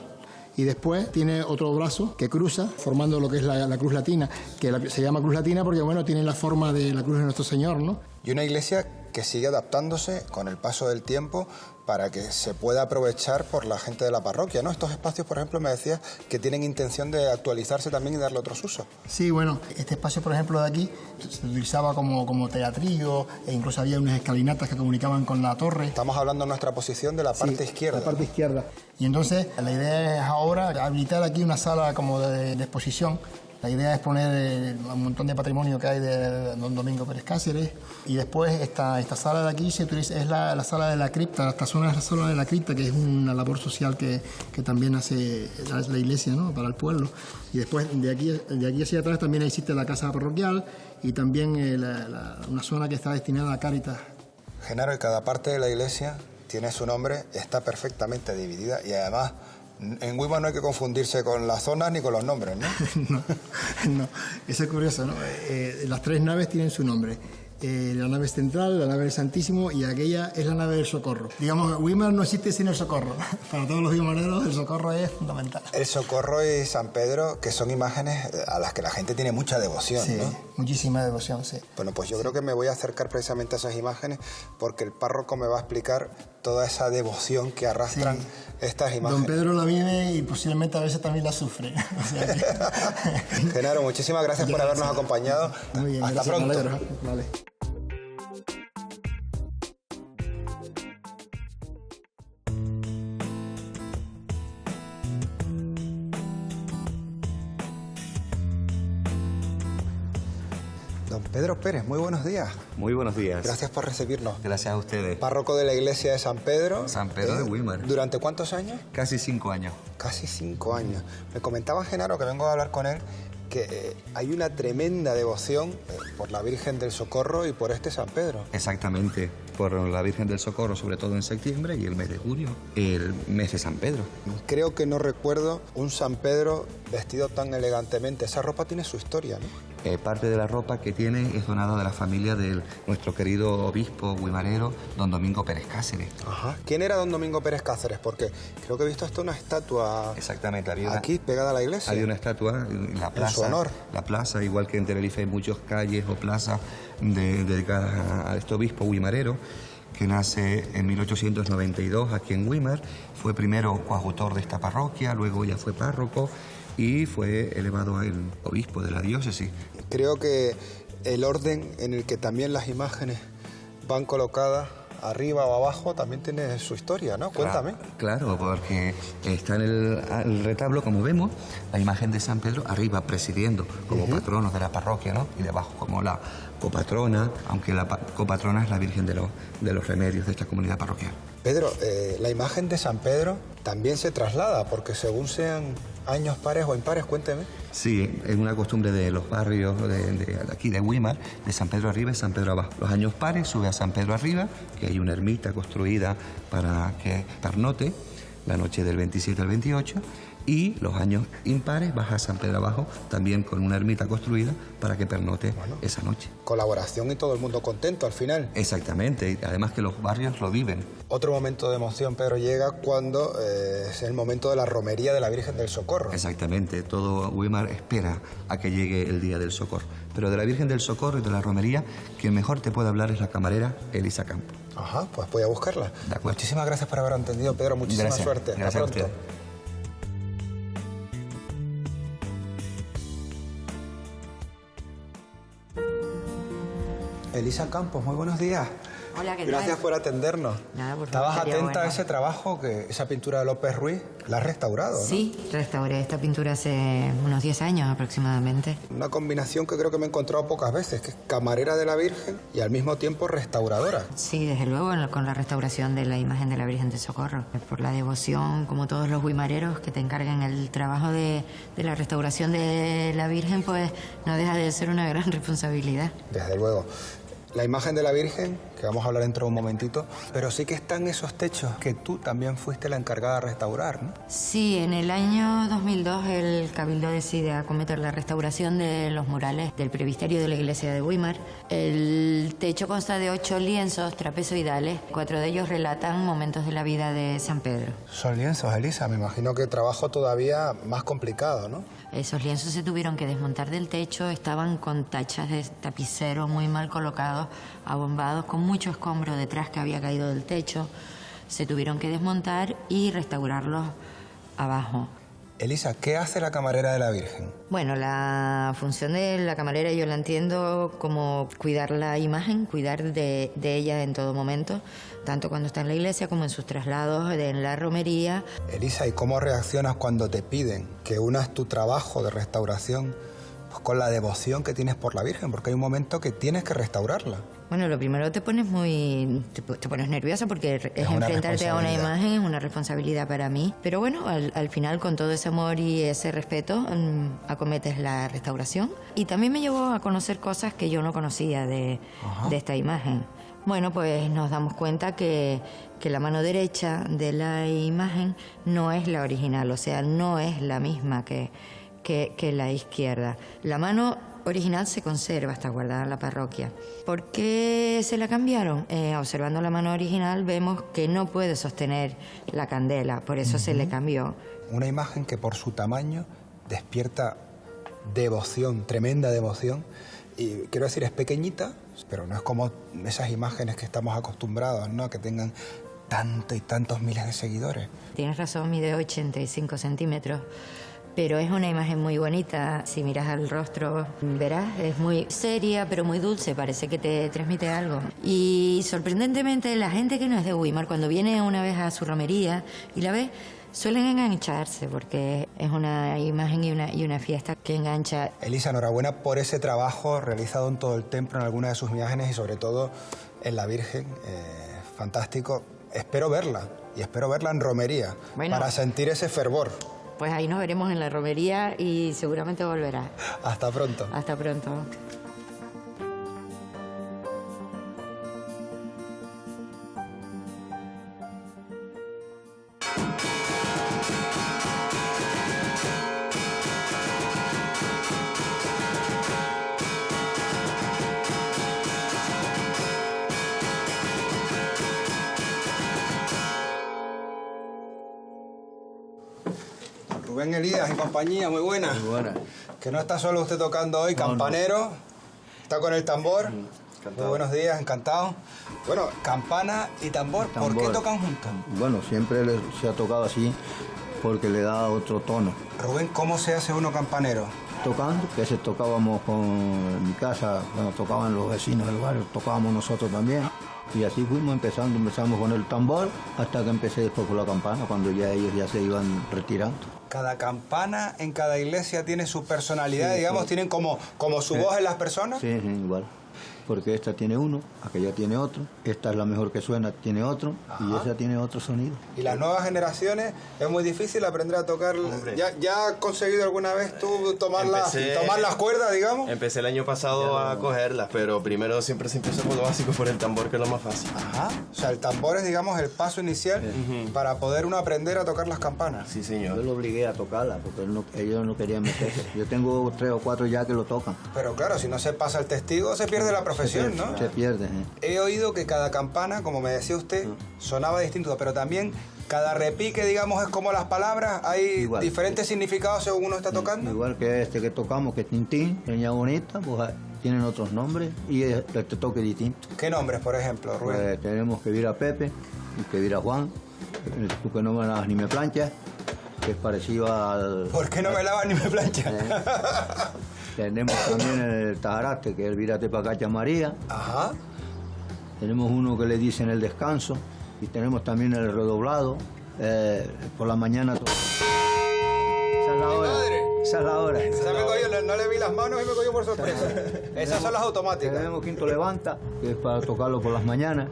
[SPEAKER 12] y después tiene otro brazo que cruza, formando lo que es la cruz latina, que se llama cruz latina porque, bueno, tiene la forma de la cruz de nuestro Señor, ¿no?
[SPEAKER 8] Y una iglesia que sigue adaptándose con el paso del tiempo para que se pueda aprovechar por la gente de la parroquia, ¿no? Estos espacios, por ejemplo, me decías que tienen intención de actualizarse también y darle otros usos.
[SPEAKER 12] Sí, bueno, este espacio, por ejemplo, de aquí se utilizaba como teatrillo, e incluso había unas escalinatas que comunicaban con la torre.
[SPEAKER 8] Estamos hablando en nuestra posición de la parte izquierda.
[SPEAKER 12] La parte izquierda. Y entonces la idea es ahora habilitar aquí una sala como de exposición. La idea es poner un montón de patrimonio que hay de don Domingo Pérez Cáceres, y después esta sala de aquí se utiliza, es la sala de la cripta. Esta zona es la sala de la cripta, que es una labor social que también hace la iglesia, ¿no?, para el pueblo. Y después de aquí hacia atrás también existe la casa parroquial y también una zona que está destinada a Cáritas.
[SPEAKER 8] Genaro, y cada parte de la iglesia tiene su nombre, está perfectamente dividida y además en Weimar no hay que confundirse con las zonas ni con los nombres, ¿no?
[SPEAKER 12] No, eso es curioso, ¿no? Las tres naves tienen su nombre. La nave central, la nave del Santísimo, y aquella es la nave del Socorro. Digamos, Weimar no existe sin el Socorro. Para todos los wimareros el Socorro es fundamental.
[SPEAKER 8] El Socorro y San Pedro, que son imágenes a las que la gente tiene mucha devoción,
[SPEAKER 12] sí,
[SPEAKER 8] ¿no?
[SPEAKER 12] Muchísima devoción, sí.
[SPEAKER 8] Bueno, pues yo creo que me voy a acercar precisamente a esas imágenes porque el párroco me va a explicar toda esa devoción que arrastran estas imágenes.
[SPEAKER 12] Don Pedro la vive y posiblemente a veces también la sufre. O sea que...
[SPEAKER 8] Genaro, muchísimas gracias por habernos acompañado.
[SPEAKER 12] Muy bien,
[SPEAKER 8] hasta pronto.
[SPEAKER 12] Vale.
[SPEAKER 8] Don Pedro Pérez, muy buenos días.
[SPEAKER 9] Muy buenos días.
[SPEAKER 8] Gracias por recibirnos.
[SPEAKER 9] Gracias a ustedes.
[SPEAKER 8] Párroco de la iglesia de San Pedro.
[SPEAKER 9] San Pedro de Weimar.
[SPEAKER 8] ¿Durante cuántos años?
[SPEAKER 9] Casi 5 años.
[SPEAKER 8] Casi 5 años. Me comentaba Genaro, que vengo a hablar con él, que hay una tremenda devoción por la Virgen del Socorro y por este San Pedro.
[SPEAKER 13] Exactamente, por la Virgen del Socorro, sobre todo en septiembre, y el mes de junio, el mes de San Pedro.
[SPEAKER 8] Creo que no recuerdo un San Pedro vestido tan elegantemente. Esa ropa tiene su historia, ¿no?
[SPEAKER 13] Parte de la ropa que tiene es donada de la familia de nuestro querido obispo wimarero, don Domingo Pérez Cáceres.
[SPEAKER 8] Ajá. ¿Quién era don Domingo Pérez Cáceres? Porque creo que he visto hasta una estatua.
[SPEAKER 13] Exactamente, había
[SPEAKER 8] aquí pegada a la iglesia.
[SPEAKER 13] Había una estatua en la plaza.
[SPEAKER 8] En su honor.
[SPEAKER 13] La plaza, igual que en Tenerife hay muchas calles o plazas dedicadas a este obispo wimarero, que nace en 1892 aquí en Weimar. Fue primero coadjutor de esta parroquia, luego ya fue párroco y fue elevado a el obispo de la diócesis.
[SPEAKER 8] Creo que el orden en el que también las imágenes van colocadas arriba o abajo también tiene su historia, ¿no? Cuéntame.
[SPEAKER 13] Claro, porque está en el retablo, como vemos, la imagen de San Pedro arriba presidiendo como patrono de la parroquia, ¿no? Y debajo como la copatrona, aunque la copatrona es la Virgen de los Remedios de esta comunidad parroquial.
[SPEAKER 8] Pedro, la imagen de San Pedro también se traslada, porque según sean años pares o impares, cuénteme.
[SPEAKER 13] Sí, es una costumbre de los barrios de aquí de Weimar, de San Pedro arriba y San Pedro abajo. Los años pares sube a San Pedro arriba, que hay una ermita construida para que pernote la noche del 27 al 28, y los años impares baja a San Pedro abajo, también con una ermita construida para que pernote esa noche.
[SPEAKER 8] Colaboración y todo el mundo contento al final.
[SPEAKER 13] Exactamente, y además que los barrios lo viven.
[SPEAKER 8] Otro momento de emoción, Pedro, llega cuando es el momento de la romería de la Virgen del Socorro.
[SPEAKER 13] Exactamente, todo Weimar espera a que llegue el día del Socorro. Pero de la Virgen del Socorro y de la romería, quien mejor te puede hablar es la camarera Elisa Campos.
[SPEAKER 8] Ajá, pues voy a buscarla. Muchísimas gracias por haber atendido, Pedro. Muchísima suerte.
[SPEAKER 13] Gracias.
[SPEAKER 8] Hasta pronto. Elisa Campos, muy buenos días.
[SPEAKER 14] Hola, ¿qué tal?
[SPEAKER 8] Gracias por atendernos.
[SPEAKER 14] Nada, por favor.
[SPEAKER 8] Estabas
[SPEAKER 14] Sería
[SPEAKER 8] atenta a
[SPEAKER 14] bueno.
[SPEAKER 8] ese trabajo, esa pintura de López Ruiz, la has restaurado, ¿no?
[SPEAKER 14] Sí, restauré esta pintura hace unos 10 años aproximadamente.
[SPEAKER 8] Una combinación que creo que me he encontrado pocas veces, que es camarera de la Virgen y al mismo tiempo restauradora.
[SPEAKER 14] Sí, desde luego, con la restauración de la imagen de la Virgen del Socorro. Por la devoción, como todos los wimareros que te encargan el trabajo de la restauración de la Virgen, pues no deja de ser una gran responsabilidad.
[SPEAKER 8] Desde luego. La imagen de la Virgen, que vamos a hablar dentro de un momentito, pero sí que están esos techos que tú también fuiste la encargada de restaurar, ¿no?
[SPEAKER 14] Sí, en el año 2002 el Cabildo decide acometer la restauración de los murales del presbiterio de la iglesia de Weimar. El techo consta de 8 lienzos trapezoidales. 4 de ellos relatan momentos de la vida de San Pedro.
[SPEAKER 8] Son lienzos, Elisa. Me imagino que trabajo todavía más complicado, ¿no?
[SPEAKER 14] Esos lienzos se tuvieron que desmontar del techo, estaban con tachas de tapicero muy mal colocados, abombados, con mucho escombro detrás que había caído del techo. Se tuvieron que desmontar y restaurarlos abajo.
[SPEAKER 8] Elisa, ¿qué hace la camarera de la Virgen?
[SPEAKER 14] Bueno, la función de la camarera yo la entiendo como cuidar la imagen, cuidar de ella en todo momento, tanto cuando está en la iglesia como en sus traslados, en la romería.
[SPEAKER 8] Elisa, ¿y cómo reaccionas cuando te piden que unas tu trabajo de restauración pues, con la devoción que tienes por la Virgen? Porque hay un momento que tienes que restaurarla.
[SPEAKER 14] Bueno, lo primero te pones te pones nerviosa porque es enfrentarte a una imagen, es una responsabilidad para mí. Pero bueno, al final con todo ese amor y ese respeto acometes la restauración. Y también me llevó a conocer cosas que yo no conocía de esta imagen. Bueno, pues nos damos cuenta que la mano derecha de la imagen no es la original, o sea, no es la misma que la izquierda. La mano original se conserva, está guardada en la parroquia. ¿Por qué se la cambiaron? Observando la mano original vemos que no puede sostener la candela, por eso se le cambió.
[SPEAKER 8] Una imagen que por su tamaño despierta devoción, tremenda devoción. Y quiero decir, es pequeñita, pero no es como esas imágenes que estamos acostumbrados, ¿no? Que tengan tantos y tantos miles de seguidores.
[SPEAKER 14] Tienes razón, mide 85 centímetros. Pero es una imagen muy bonita. Si miras al rostro, verás, es muy seria, pero muy dulce, parece que te transmite algo. Y sorprendentemente, la gente que no es de Weimar, cuando viene una vez a su romería y la ve, suelen engancharse, porque es una imagen y una fiesta que engancha.
[SPEAKER 8] Elisa, enhorabuena por ese trabajo realizado en todo el templo, en algunas de sus imágenes y sobre todo en la Virgen. Fantástico. Espero verla, y espero verla en romería, para sentir ese fervor.
[SPEAKER 14] Pues ahí nos veremos en la romería y seguramente volverá.
[SPEAKER 8] Hasta pronto.
[SPEAKER 14] Hasta pronto.
[SPEAKER 8] Rubén Elías y compañía, muy buena.
[SPEAKER 5] Muy buena.
[SPEAKER 8] Que no está solo usted tocando hoy, campanero. Está con el tambor. Muy buenos días, encantado. Bueno, campana y tambor, ¿por qué tocan juntos?
[SPEAKER 5] Bueno, siempre se ha tocado así porque le da otro tono.
[SPEAKER 8] Rubén, ¿cómo se hace uno campanero?
[SPEAKER 5] Tocando, que se tocábamos en mi casa, cuando tocaban los vecinos del barrio, tocábamos nosotros también. Y así empezamos con el tambor hasta que empecé después con la campana, cuando ya ellos ya se iban retirando.
[SPEAKER 8] Cada campana en cada iglesia tiene su personalidad, digamos, tienen como su voz en las personas.
[SPEAKER 5] Sí, igual. Porque esta tiene uno, aquella tiene otro, esta es la mejor que suena, tiene otro, y esa tiene otro sonido.
[SPEAKER 8] Y las nuevas generaciones, es muy difícil aprender a tocar. ¿Ya has conseguido alguna vez tú tomar las cuerdas, digamos?
[SPEAKER 6] Empecé el año pasado a cogerlas, pero primero siempre se empieza por lo básico, por el tambor, que es lo más fácil.
[SPEAKER 8] Ajá. O sea, el tambor es, digamos, el paso inicial para poder uno aprender a tocar las campanas.
[SPEAKER 6] Sí, señor.
[SPEAKER 5] Yo lo obligué a tocarla, porque ellos no querían meterse. Yo tengo 3 o 4 ya que lo tocan.
[SPEAKER 8] Pero claro, si no se pasa el testigo, se pierde la profesión, ¿no?
[SPEAKER 5] Se pierde.
[SPEAKER 8] He oído que cada campana, como me decía usted, sonaba distinto, pero también cada repique, digamos, es como las palabras, hay diferentes significados según uno está tocando.
[SPEAKER 5] Igual que este que tocamos, que es Tintín, Peña Bonita, pues tienen otros nombres y este toque distinto.
[SPEAKER 8] ¿Qué nombres, por ejemplo, Rubén?
[SPEAKER 5] Pues tenemos que vir a Pepe, que vir a Juan, tú que no me lavas ni me planchas, que es parecido al...
[SPEAKER 8] ¿Por qué no me lavas ni me planchas?
[SPEAKER 5] Tenemos también el Tajarate, que es el Vírate Pacacha María.
[SPEAKER 8] Ajá.
[SPEAKER 5] Tenemos uno que le dicen el descanso. Y tenemos también el redoblado. Por la mañana. Esa es la hora. Esa es la hora.
[SPEAKER 8] No le vi las manos y me cogió por sorpresa. Esas son las automáticas.
[SPEAKER 5] Tenemos Quinto Levanta, que es para tocarlo por las mañanas.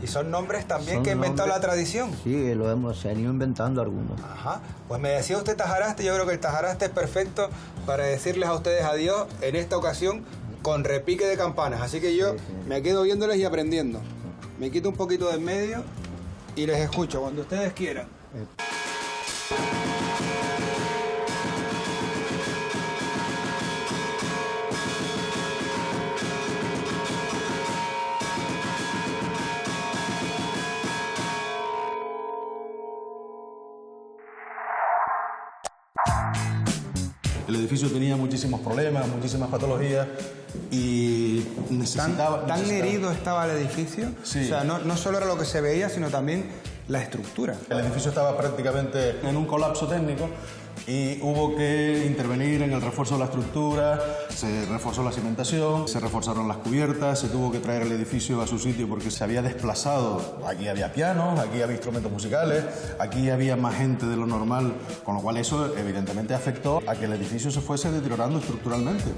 [SPEAKER 8] Y son nombres también que inventó la tradición.
[SPEAKER 5] Sí, se han ido inventando algunos.
[SPEAKER 8] Ajá. Pues me decía usted Tajaraste, yo creo que el Tajaraste es perfecto para decirles a ustedes adiós en esta ocasión con repique de campanas. Así que yo me quedo viéndoles y aprendiendo. Me quito un poquito de en medio y les escucho cuando ustedes quieran.
[SPEAKER 7] El edificio tenía muchísimos problemas, muchísimas patologías y necesitaba...
[SPEAKER 8] ¿Tan herido estaba el edificio?
[SPEAKER 7] Sí.
[SPEAKER 8] O sea, no solo era lo que se veía, sino también la estructura.
[SPEAKER 7] El edificio estaba prácticamente en un colapso técnico y hubo que intervenir en el refuerzo de la estructura, se reforzó la cimentación, se reforzaron las cubiertas, se tuvo que traer el edificio a su sitio porque se había desplazado. Aquí había pianos, aquí había instrumentos musicales, aquí había más gente de lo normal, con lo cual eso evidentemente afectó a que el edificio se fuese deteriorando estructuralmente.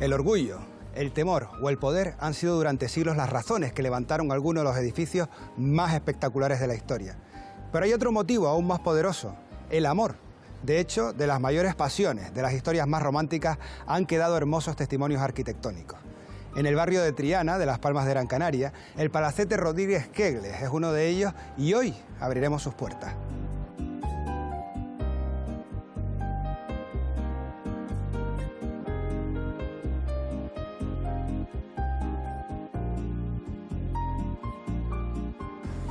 [SPEAKER 8] El orgullo, el temor o el poder han sido durante siglos las razones que levantaron algunos de los edificios más espectaculares de la historia. Pero hay otro motivo aún más poderoso, el amor. De hecho, de las mayores pasiones, de las historias más románticas, han quedado hermosos testimonios arquitectónicos. En el barrio de Triana, de Las Palmas de Gran Canaria, el Palacete Rodríguez Kegles es uno de ellos y hoy abriremos sus puertas.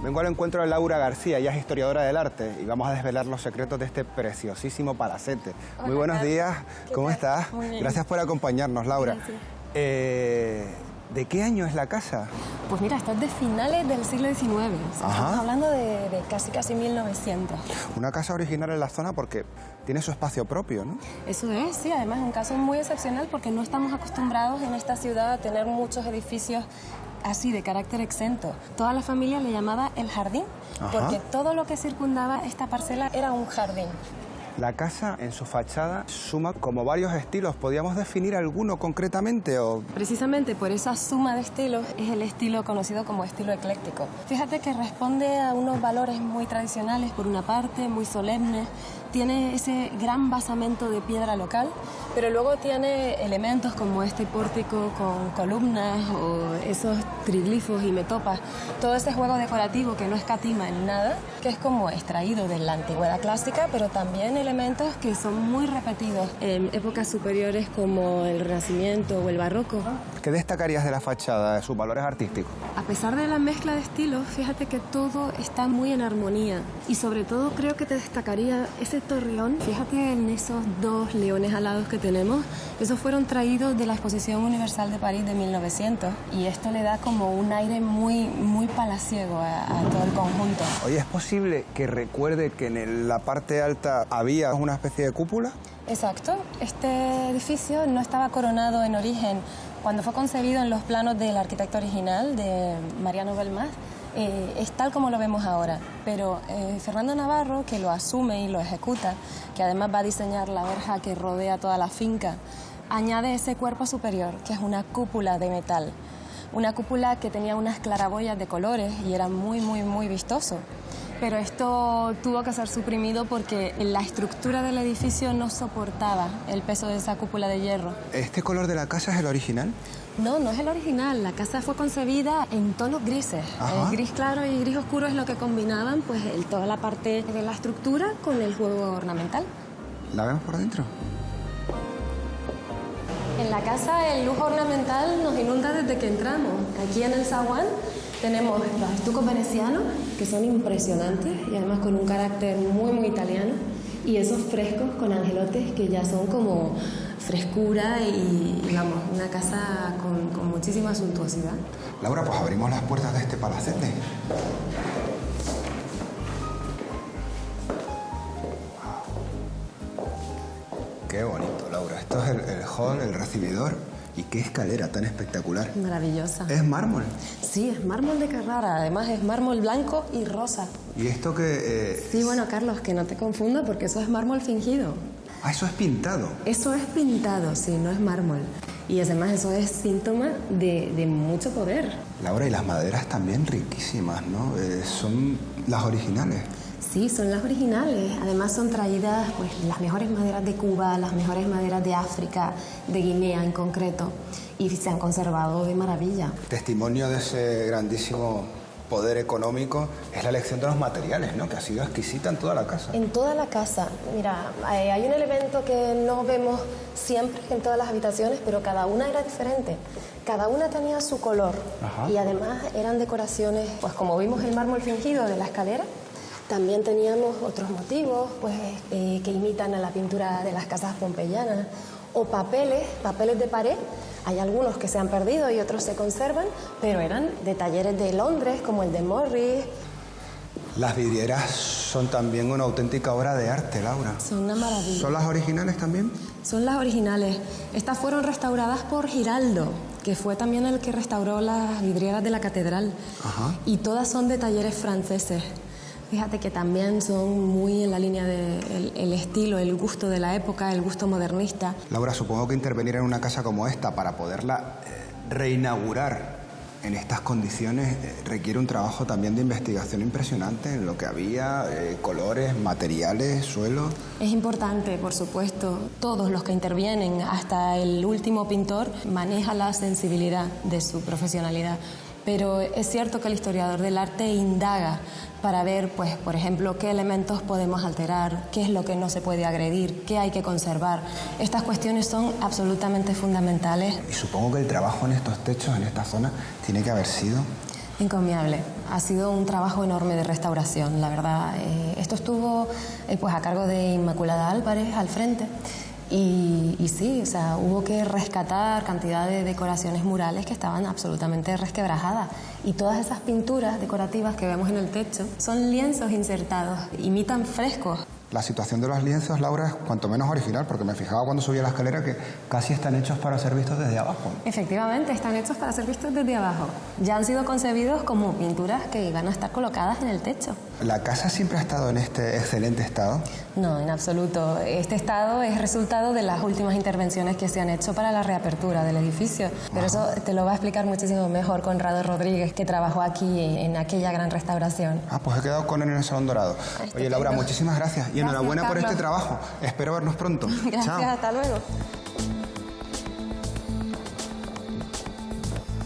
[SPEAKER 8] Vengo al encuentro de Laura García, ella es historiadora del arte y vamos a desvelar los secretos de este preciosísimo palacete.
[SPEAKER 15] Hola,
[SPEAKER 8] muy buenos días, ¿cómo estás?
[SPEAKER 15] Muy bien.
[SPEAKER 8] Gracias por acompañarnos, Laura.
[SPEAKER 15] Gracias.
[SPEAKER 8] ¿De qué año es la casa?
[SPEAKER 15] Pues mira, esto es de finales del siglo XIX. O sea,
[SPEAKER 8] Ajá.
[SPEAKER 15] estamos hablando de casi 1900.
[SPEAKER 8] Una casa original en la zona porque tiene su espacio propio, ¿no?
[SPEAKER 15] Eso es, sí. Además es un caso muy excepcional porque no estamos acostumbrados en esta ciudad a tener muchos edificios así, de carácter exento. Toda la familia le llamaba el jardín,
[SPEAKER 8] Ajá.
[SPEAKER 15] porque todo lo que circundaba esta parcela era un jardín.
[SPEAKER 8] La casa en su fachada suma como varios estilos. ¿Podríamos definir alguno concretamente o...?
[SPEAKER 15] Precisamente por esa suma de estilos es el estilo conocido como estilo ecléctico. Fíjate que responde a unos valores muy tradicionales, por una parte, muy solemnes. Tiene ese gran basamento de piedra local, pero luego tiene elementos como este pórtico con columnas o esos triglifos y metopas. Todo ese juego decorativo que no escatima en nada, que es como extraído de la antigüedad clásica, pero también elementos que son muy repetidos en épocas superiores como el Renacimiento o el Barroco.
[SPEAKER 8] ¿Qué destacarías de la fachada, de sus valores artísticos?
[SPEAKER 15] A pesar de la mezcla de estilos, fíjate que todo está muy en armonía y sobre todo creo que te destacaría ese torreón. Fíjate en esos dos leones alados que tenemos, esos fueron traídos de la Exposición Universal de París de 1900 y esto le da como un aire muy palaciego a todo el conjunto.
[SPEAKER 8] Oye, ¿es posible que recuerde que en la parte alta había una especie de cúpula?
[SPEAKER 15] Exacto. Este edificio no estaba coronado en origen. Cuando fue concebido en los planos del arquitecto original, de Mariano Belmaz, es tal como lo vemos ahora. Pero Fernando Navarro, que lo asume y lo ejecuta, que además va a diseñar la verja que rodea toda la finca, añade ese cuerpo superior, que es una cúpula de metal. Una cúpula que tenía unas claraboyas de colores y era muy vistoso. Pero esto tuvo que ser suprimido porque la estructura del edificio no soportaba el peso de esa cúpula de hierro.
[SPEAKER 8] ¿Este color de la casa es el original?
[SPEAKER 15] No, no es el original. La casa fue concebida en tonos grises.
[SPEAKER 8] Ajá.
[SPEAKER 15] El gris claro y gris oscuro es lo que combinaban pues toda la parte de la estructura con el juego ornamental.
[SPEAKER 8] ¿La vemos por dentro?
[SPEAKER 15] En la casa el lujo ornamental nos inunda desde que entramos. Aquí en el zaguán tenemos los estucos venecianos, que son impresionantes y además con un carácter muy italiano, y esos frescos con angelotes que ya son como frescura y, digamos, una casa con muchísima suntuosidad.
[SPEAKER 8] Laura, pues abrimos las puertas de este palacete. Qué bonito, Laura. Esto es el hall, el recibidor. Y qué escalera tan espectacular.
[SPEAKER 15] Maravillosa.
[SPEAKER 8] ¿Es mármol?
[SPEAKER 15] Sí, es mármol de Carrara. Además es mármol blanco y rosa.
[SPEAKER 8] ¿Y esto qué...?
[SPEAKER 15] Sí, bueno, Carlos, que no te confunda porque eso es mármol fingido.
[SPEAKER 8] Ah, eso es pintado.
[SPEAKER 15] Eso es pintado, sí, no es mármol. Y además eso es síntoma de mucho poder.
[SPEAKER 8] Laura, y las maderas también riquísimas, ¿no? Son las originales.
[SPEAKER 15] Sí, son las originales. Además son traídas pues, las mejores maderas de Cuba, las mejores maderas de África, de Guinea en concreto, y se han conservado de maravilla.
[SPEAKER 8] Testimonio de ese grandísimo poder económico es la elección de los materiales, ¿no? Que ha sido exquisita en toda la casa.
[SPEAKER 15] En toda la casa. Mira, hay un elemento que no vemos siempre en todas las habitaciones, pero cada una era diferente. Cada una tenía su color. Ajá. Y además eran decoraciones, pues como vimos el mármol fingido de la escalera, también teníamos otros motivos, pues que imitan a la pintura de las casas pompeyanas, o papeles de pared. Hay algunos que se han perdido y otros se conservan, pero eran de talleres de Londres, como el de Morris.
[SPEAKER 8] Las vidrieras son también una auténtica obra de arte, Laura.
[SPEAKER 15] Son una maravilla.
[SPEAKER 8] ¿Son las originales también?
[SPEAKER 15] Son las originales. Estas fueron restauradas por Giraldo, que fue también el que restauró las vidrieras de la catedral. Ajá. Y todas son de talleres franceses. Fíjate que también son muy en la línea del estilo, el gusto de la época, el gusto modernista.
[SPEAKER 8] Laura, supongo que intervenir en una casa como esta para poderla reinaugurar en estas condiciones requiere un trabajo también de investigación impresionante en lo que había, colores, materiales, suelo.
[SPEAKER 15] Es importante, por supuesto. Todos los que intervienen, hasta el último pintor, maneja la sensibilidad de su profesionalidad. Pero es cierto que el historiador del arte indaga para ver, pues, por ejemplo, qué elementos podemos alterar, qué es lo que no se puede agredir, qué hay que conservar. Estas cuestiones son absolutamente fundamentales.
[SPEAKER 8] Y supongo que el trabajo en estos techos, en esta zona, tiene que haber sido
[SPEAKER 15] encomiable. Ha sido un trabajo enorme de restauración, la verdad. Esto estuvo pues a cargo de Inmaculada Álvarez al frente. Y sí, o sea, hubo que rescatar cantidad de decoraciones murales que estaban absolutamente resquebrajadas. Y todas esas pinturas decorativas que vemos en el techo son lienzos insertados, imitan frescos.
[SPEAKER 8] La situación de los lienzos, Laura, es cuanto menos original, porque me fijaba cuando subía la escalera que casi están hechos para ser vistos desde abajo.
[SPEAKER 15] Efectivamente, están hechos para ser vistos desde abajo. Ya han sido concebidos como pinturas que iban a estar colocadas en el techo.
[SPEAKER 8] ¿La casa siempre ha estado en este excelente estado?
[SPEAKER 15] No, en absoluto. Este estado es resultado de las últimas intervenciones que se han hecho para la reapertura del edificio. Pero eso te lo va a explicar muchísimo mejor Conrado Rodríguez, que trabajó aquí en aquella gran restauración.
[SPEAKER 8] Pues he quedado con él en el Salón Dorado. Oye, Laura, muchísimas gracias. Y enhorabuena por este trabajo. Espero vernos pronto.
[SPEAKER 15] Gracias, chao. Hasta luego.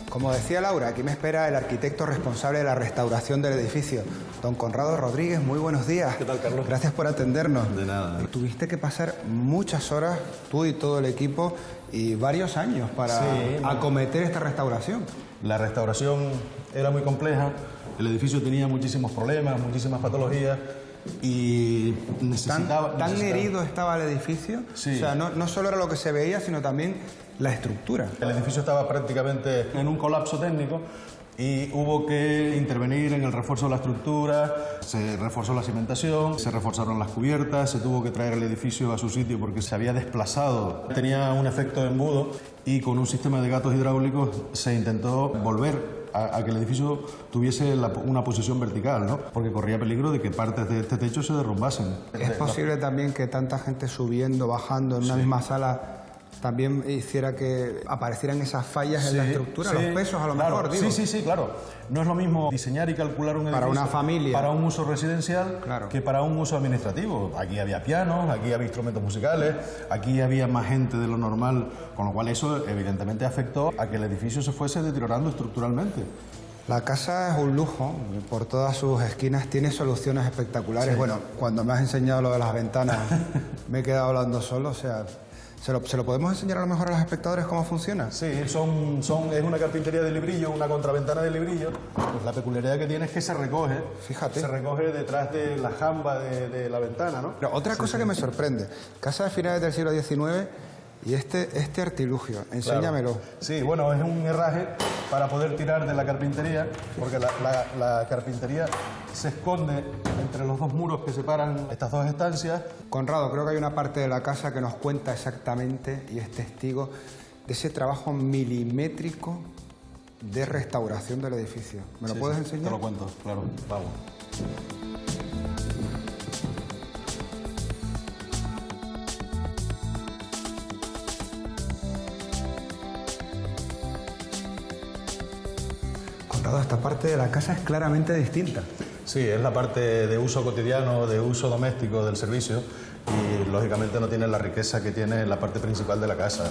[SPEAKER 8] Como decía Laura, aquí me espera el arquitecto responsable de la restauración del edificio, don Conrado Rodríguez. Muy buenos días.
[SPEAKER 7] ¿Qué tal, Carlos?
[SPEAKER 8] Gracias por atendernos.
[SPEAKER 7] De nada.
[SPEAKER 8] Tuviste que pasar muchas horas, tú y todo el equipo, y varios años para acometer esta restauración.
[SPEAKER 7] La restauración era muy compleja, el edificio tenía muchísimos problemas, muchísimas patologías, y necesitaba...
[SPEAKER 8] ¿Tan herido estaba el edificio?
[SPEAKER 7] Sí.
[SPEAKER 8] O sea, no solo era lo que se veía, sino también la estructura.
[SPEAKER 7] El edificio estaba prácticamente en un colapso técnico y hubo que intervenir en el refuerzo de la estructura, se reforzó la cimentación, se reforzaron las cubiertas, se tuvo que traer el edificio a su sitio porque se había desplazado. Tenía un efecto de embudo y con un sistema de gatos hidráulicos se intentó volver a que el edificio tuviese una posición vertical, ¿no? Porque corría peligro de que partes de este techo se derrumbasen.
[SPEAKER 8] ¿Es posible también que tanta gente subiendo, bajando en una misma sala también hiciera que aparecieran esas fallas en la estructura, los pesos a lo mejor, digo?
[SPEAKER 7] Sí, claro. No es lo mismo diseñar y calcular un edificio
[SPEAKER 8] para una familia,
[SPEAKER 7] para un uso residencial, que para un uso administrativo. Aquí había pianos, aquí había instrumentos musicales, aquí había más gente de lo normal, con lo cual eso evidentemente afectó a que el edificio se fuese deteriorando estructuralmente.
[SPEAKER 8] La casa es un lujo, por todas sus esquinas tiene soluciones espectaculares. Sí. Bueno, cuando me has enseñado lo de las ventanas me he quedado hablando solo, o sea... ¿Se lo podemos enseñar a lo mejor a los espectadores cómo funciona?
[SPEAKER 7] Sí, es una carpintería de librillo, una contraventana de librillo. Pues la peculiaridad que tiene es que se recoge,
[SPEAKER 8] fíjate,
[SPEAKER 7] se recoge detrás de la jamba de la ventana, ¿no?
[SPEAKER 8] Pero otra cosa que me sorprende, casa de finales del siglo XIX y este artilugio, enséñamelo.
[SPEAKER 7] Claro. Sí, bueno, es un herraje para poder tirar de la carpintería, porque la carpintería se esconde entre los dos muros que separan estas dos estancias.
[SPEAKER 8] Conrado, creo que hay una parte de la casa que nos cuenta exactamente y es testigo de ese trabajo milimétrico de restauración del edificio. ¿Me lo puedes enseñar?
[SPEAKER 7] Te lo cuento, claro. Vamos.
[SPEAKER 8] Esta parte de la casa es claramente distinta.
[SPEAKER 7] Sí, es la parte de uso cotidiano, de uso doméstico del servicio y lógicamente no tiene la riqueza que tiene la parte principal de la casa.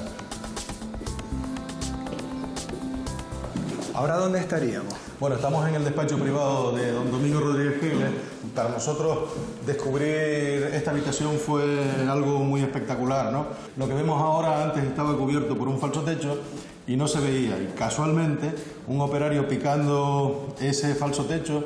[SPEAKER 8] ¿Ahora dónde estaríamos?
[SPEAKER 7] Bueno, estamos en el despacho privado de don Domingo Rodríguez Kegle. Para nosotros descubrir esta habitación fue algo muy espectacular, ¿no? Lo que vemos ahora antes estaba cubierto por un falso techo y no se veía. Y casualmente, un operario picando ese falso techo,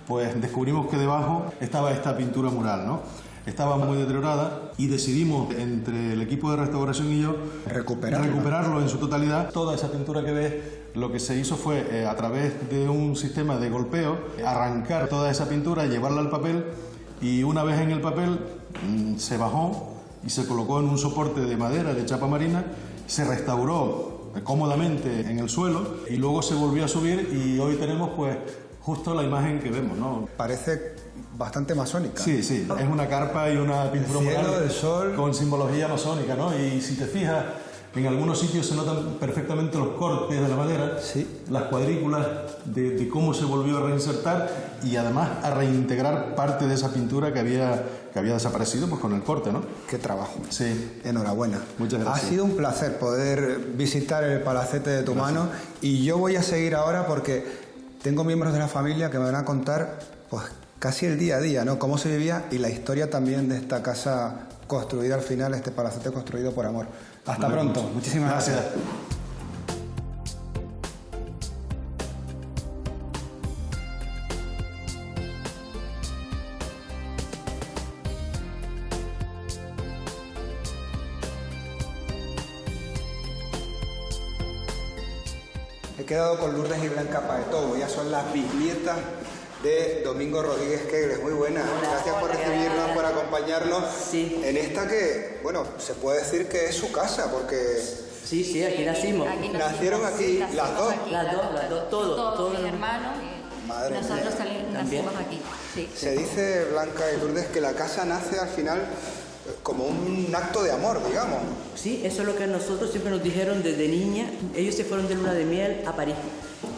[SPEAKER 7] pues descubrimos que debajo estaba esta pintura mural, ¿no? Estaba muy deteriorada y decidimos, entre el equipo de restauración y yo, recuperarlo en su totalidad. Toda esa pintura que ves, lo que se hizo fue, a través de un sistema de golpeo, arrancar toda esa pintura, llevarla al papel, y una vez en el papel se bajó y se colocó en un soporte de madera, de chapa marina, se restauró cómodamente en el suelo y luego se volvió a subir, y hoy tenemos pues justo la imagen que vemos, ¿no?
[SPEAKER 8] Parece bastante masónica.
[SPEAKER 7] Sí, sí, es una carpa y una pintura mural
[SPEAKER 8] del sol
[SPEAKER 7] con simbología masónica, ¿no? Y si te fijas, en algunos sitios se notan perfectamente los cortes de la madera, las cuadrículas de cómo se volvió a reinsertar y además a reintegrar parte de esa pintura que había desaparecido pues con el corte, ¿no?
[SPEAKER 8] Qué trabajo.
[SPEAKER 7] Sí.
[SPEAKER 8] Enhorabuena.
[SPEAKER 7] Muchas gracias.
[SPEAKER 8] Ha sido un placer poder visitar el palacete de tu mano, y yo voy a seguir ahora porque tengo miembros de la familia que me van a contar pues casi el día a día, ¿no? Cómo se vivía y la historia también de esta casa construida al final, este palacete construido por amor. Hasta pronto. Muchísimas gracias. He quedado con Lourdes y Blanca Paetobo. Ellas son las bisnietas de Domingo Rodríguez Kegle. Muy buenas. Gracias por recibirnos, por acompañarnos en esta que, bueno, se puede decir que es su casa, porque...
[SPEAKER 16] Sí, aquí nacimos.
[SPEAKER 8] ¿Nacieron aquí las dos?
[SPEAKER 16] Las dos, todos
[SPEAKER 14] mis hermanos.
[SPEAKER 8] Madre
[SPEAKER 14] Nosotros nacimos aquí. Sí.
[SPEAKER 8] Se dice, Blanca y Lourdes, que la casa nace al final como un acto de amor, digamos.
[SPEAKER 16] Sí, eso es lo que a nosotros siempre nos dijeron desde niña. Ellos se fueron de luna de miel a París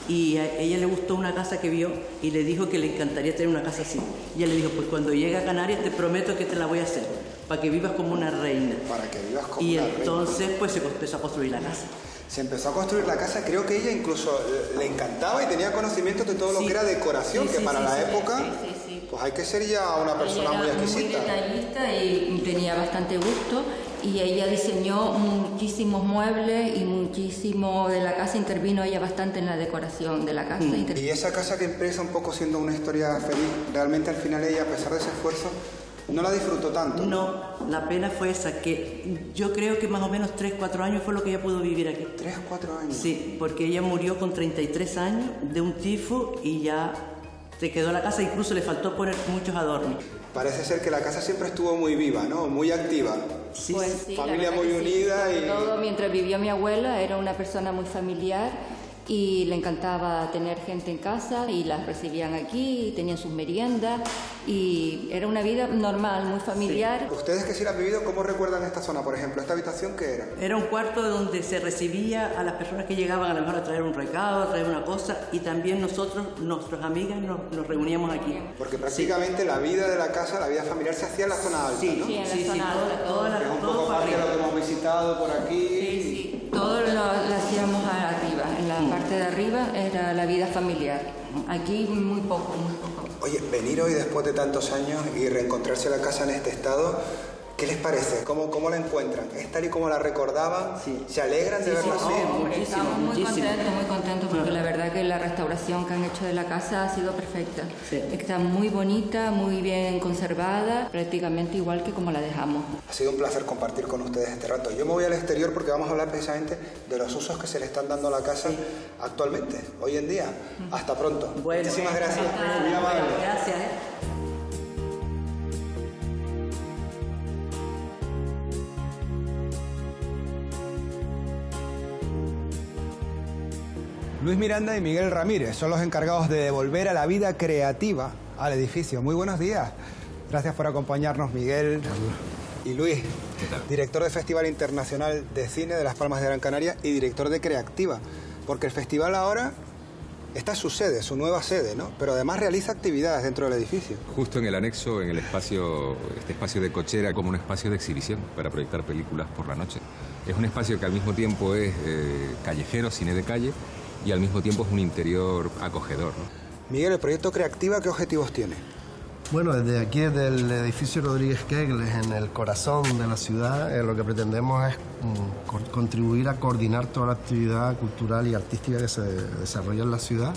[SPEAKER 16] y a ella le gustó una casa que vio y le dijo que le encantaría tener una casa así. Y ella le dijo, pues cuando llegue a Canarias te prometo que te la voy a hacer, para que vivas como una reina.
[SPEAKER 8] Para que vivas como
[SPEAKER 16] una
[SPEAKER 8] reina.
[SPEAKER 16] Y entonces pues se empezó a construir la casa.
[SPEAKER 8] Se empezó a construir la casa, creo que ella incluso le encantaba y tenía conocimiento de todo lo que era decoración, que para la época, pues hay que ser ya una persona muy exquisita.
[SPEAKER 14] Muy detallista y tenía bastante gusto, y ella diseñó muchísimos muebles y muchísimo de la casa, intervino ella bastante en la decoración de la casa.
[SPEAKER 8] Y esa casa que empieza un poco siendo una historia feliz, realmente al final ella, a pesar de ese esfuerzo, no la disfrutó tanto.
[SPEAKER 16] No, la pena fue esa, que yo creo que más o menos 3-4 años fue lo que ella pudo vivir aquí.
[SPEAKER 8] 3-4 años.
[SPEAKER 16] Sí, porque ella murió con 33 años de un tifo y ya se quedó la casa, incluso le faltó poner muchos adornos.
[SPEAKER 8] Parece ser que la casa siempre estuvo muy viva, ¿no? Muy activa.
[SPEAKER 14] Sí, pues sí,
[SPEAKER 8] familia muy unida
[SPEAKER 14] sí. Sobre todo mientras vivió mi abuela, era una persona muy familiar y le encantaba tener gente en casa y las recibían aquí, y tenían sus meriendas y era una vida normal, muy familiar.
[SPEAKER 8] Sí. Ustedes que sí la han vivido, ¿cómo recuerdan esta zona, por ejemplo? ¿Esta habitación qué era?
[SPEAKER 16] Era un cuarto donde se recibía a las personas que llegaban a lo mejor a traer un recado, a traer una cosa, y también nosotros, nuestras amigas, nos reuníamos aquí.
[SPEAKER 8] Porque prácticamente la vida de la casa, la vida familiar se hacía en la zona alta, ¿no?
[SPEAKER 14] Sí, en la zona alta.
[SPEAKER 8] Es un poco parte de lo que hemos visitado por aquí.
[SPEAKER 14] Sí. Todo lo hacíamos arriba, en la parte de arriba era la vida familiar. Aquí muy poco.
[SPEAKER 8] Oye, venir hoy después de tantos años y reencontrarse la casa en este estado, ¿qué les parece? ¿Cómo la encuentran? ¿Es tal y como la recordaban? ¿Se alegran de verla así?
[SPEAKER 14] Estamos muy contentos porque la verdad que la restauración que han hecho de la casa ha sido perfecta. Sí. Está muy bonita, muy bien conservada, prácticamente igual que como la dejamos.
[SPEAKER 8] Ha sido un placer compartir con ustedes este rato. Yo me voy al exterior porque vamos a hablar precisamente de los usos que se le están dando a la casa actualmente, hoy en día. Hasta pronto.
[SPEAKER 16] Bueno,
[SPEAKER 8] muchísimas gracias. Muy amable.
[SPEAKER 16] Gracias.
[SPEAKER 8] Luis Miranda y Miguel Ramírez son los encargados de devolver a la vida creativa al edificio. Muy buenos días. Gracias por acompañarnos, Miguel y Luis.
[SPEAKER 17] ¿Qué tal?
[SPEAKER 8] Director del Festival Internacional de Cine de Las Palmas de Gran Canaria y director de Creactiva. Porque el festival ahora, esta es su sede, su nueva sede, ¿no? Pero además realiza actividades dentro del edificio.
[SPEAKER 17] Justo en el anexo, en el espacio, este espacio de cochera, como un espacio de exhibición para proyectar películas por la noche. Es un espacio que al mismo tiempo es callejero, cine de calle, y al mismo tiempo es un interior acogedor, ¿no?
[SPEAKER 8] Miguel, ¿el proyecto Creactiva qué objetivos tiene?
[SPEAKER 18] Bueno, desde aquí, desde el edificio Rodríguez Kegles, en el corazón de la ciudad, lo que pretendemos es contribuir a coordinar toda la actividad cultural y artística que se desarrolla en la ciudad,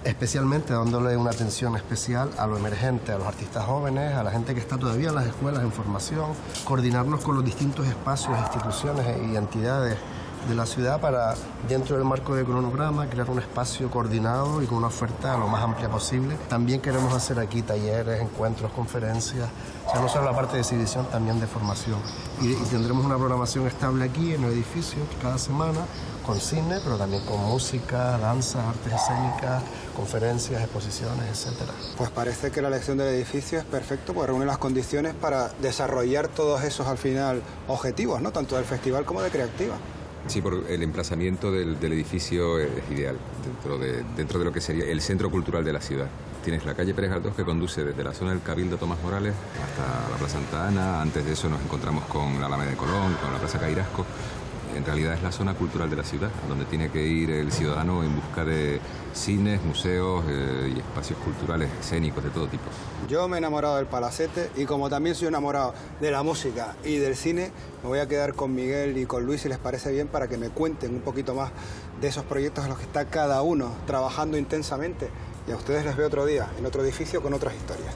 [SPEAKER 18] especialmente dándole una atención especial a lo emergente, a los artistas jóvenes, a la gente que está todavía en las escuelas en formación, coordinarnos con los distintos espacios, instituciones y entidades de la ciudad para, dentro del marco de cronograma, crear un espacio coordinado y con una oferta lo más amplia posible. También queremos hacer aquí talleres, encuentros, conferencias, o sea, no solo la parte de exhibición, también de formación. Y tendremos una programación estable aquí en el edificio cada semana, con cine, pero también con música, danza, artes escénicas, conferencias, exposiciones, etc.
[SPEAKER 8] Pues parece que la elección del edificio es perfecto, porque reúne las condiciones para desarrollar todos esos, al final, objetivos, ¿no? Tanto del festival como de Creactiva.
[SPEAKER 17] Sí, por el emplazamiento del edificio es ideal, dentro de lo que sería el centro cultural de la ciudad. Tienes la calle Pérez Galdós, que conduce desde la zona del Cabildo Tomás Morales hasta la Plaza Santa Ana. Antes de eso nos encontramos con la Alameda de Colón, con la Plaza Cairasco. En realidad es la zona cultural de la ciudad, a donde tiene que ir el ciudadano en busca de cines, museos y espacios culturales escénicos de todo tipo.
[SPEAKER 8] Yo me he enamorado del Palacete y como también soy enamorado de la música y del cine, me voy a quedar con Miguel y con Luis, si les parece bien, para que me cuenten un poquito más de esos proyectos en los que está cada uno trabajando intensamente. Y a ustedes les veo otro día, en otro edificio, con otras historias.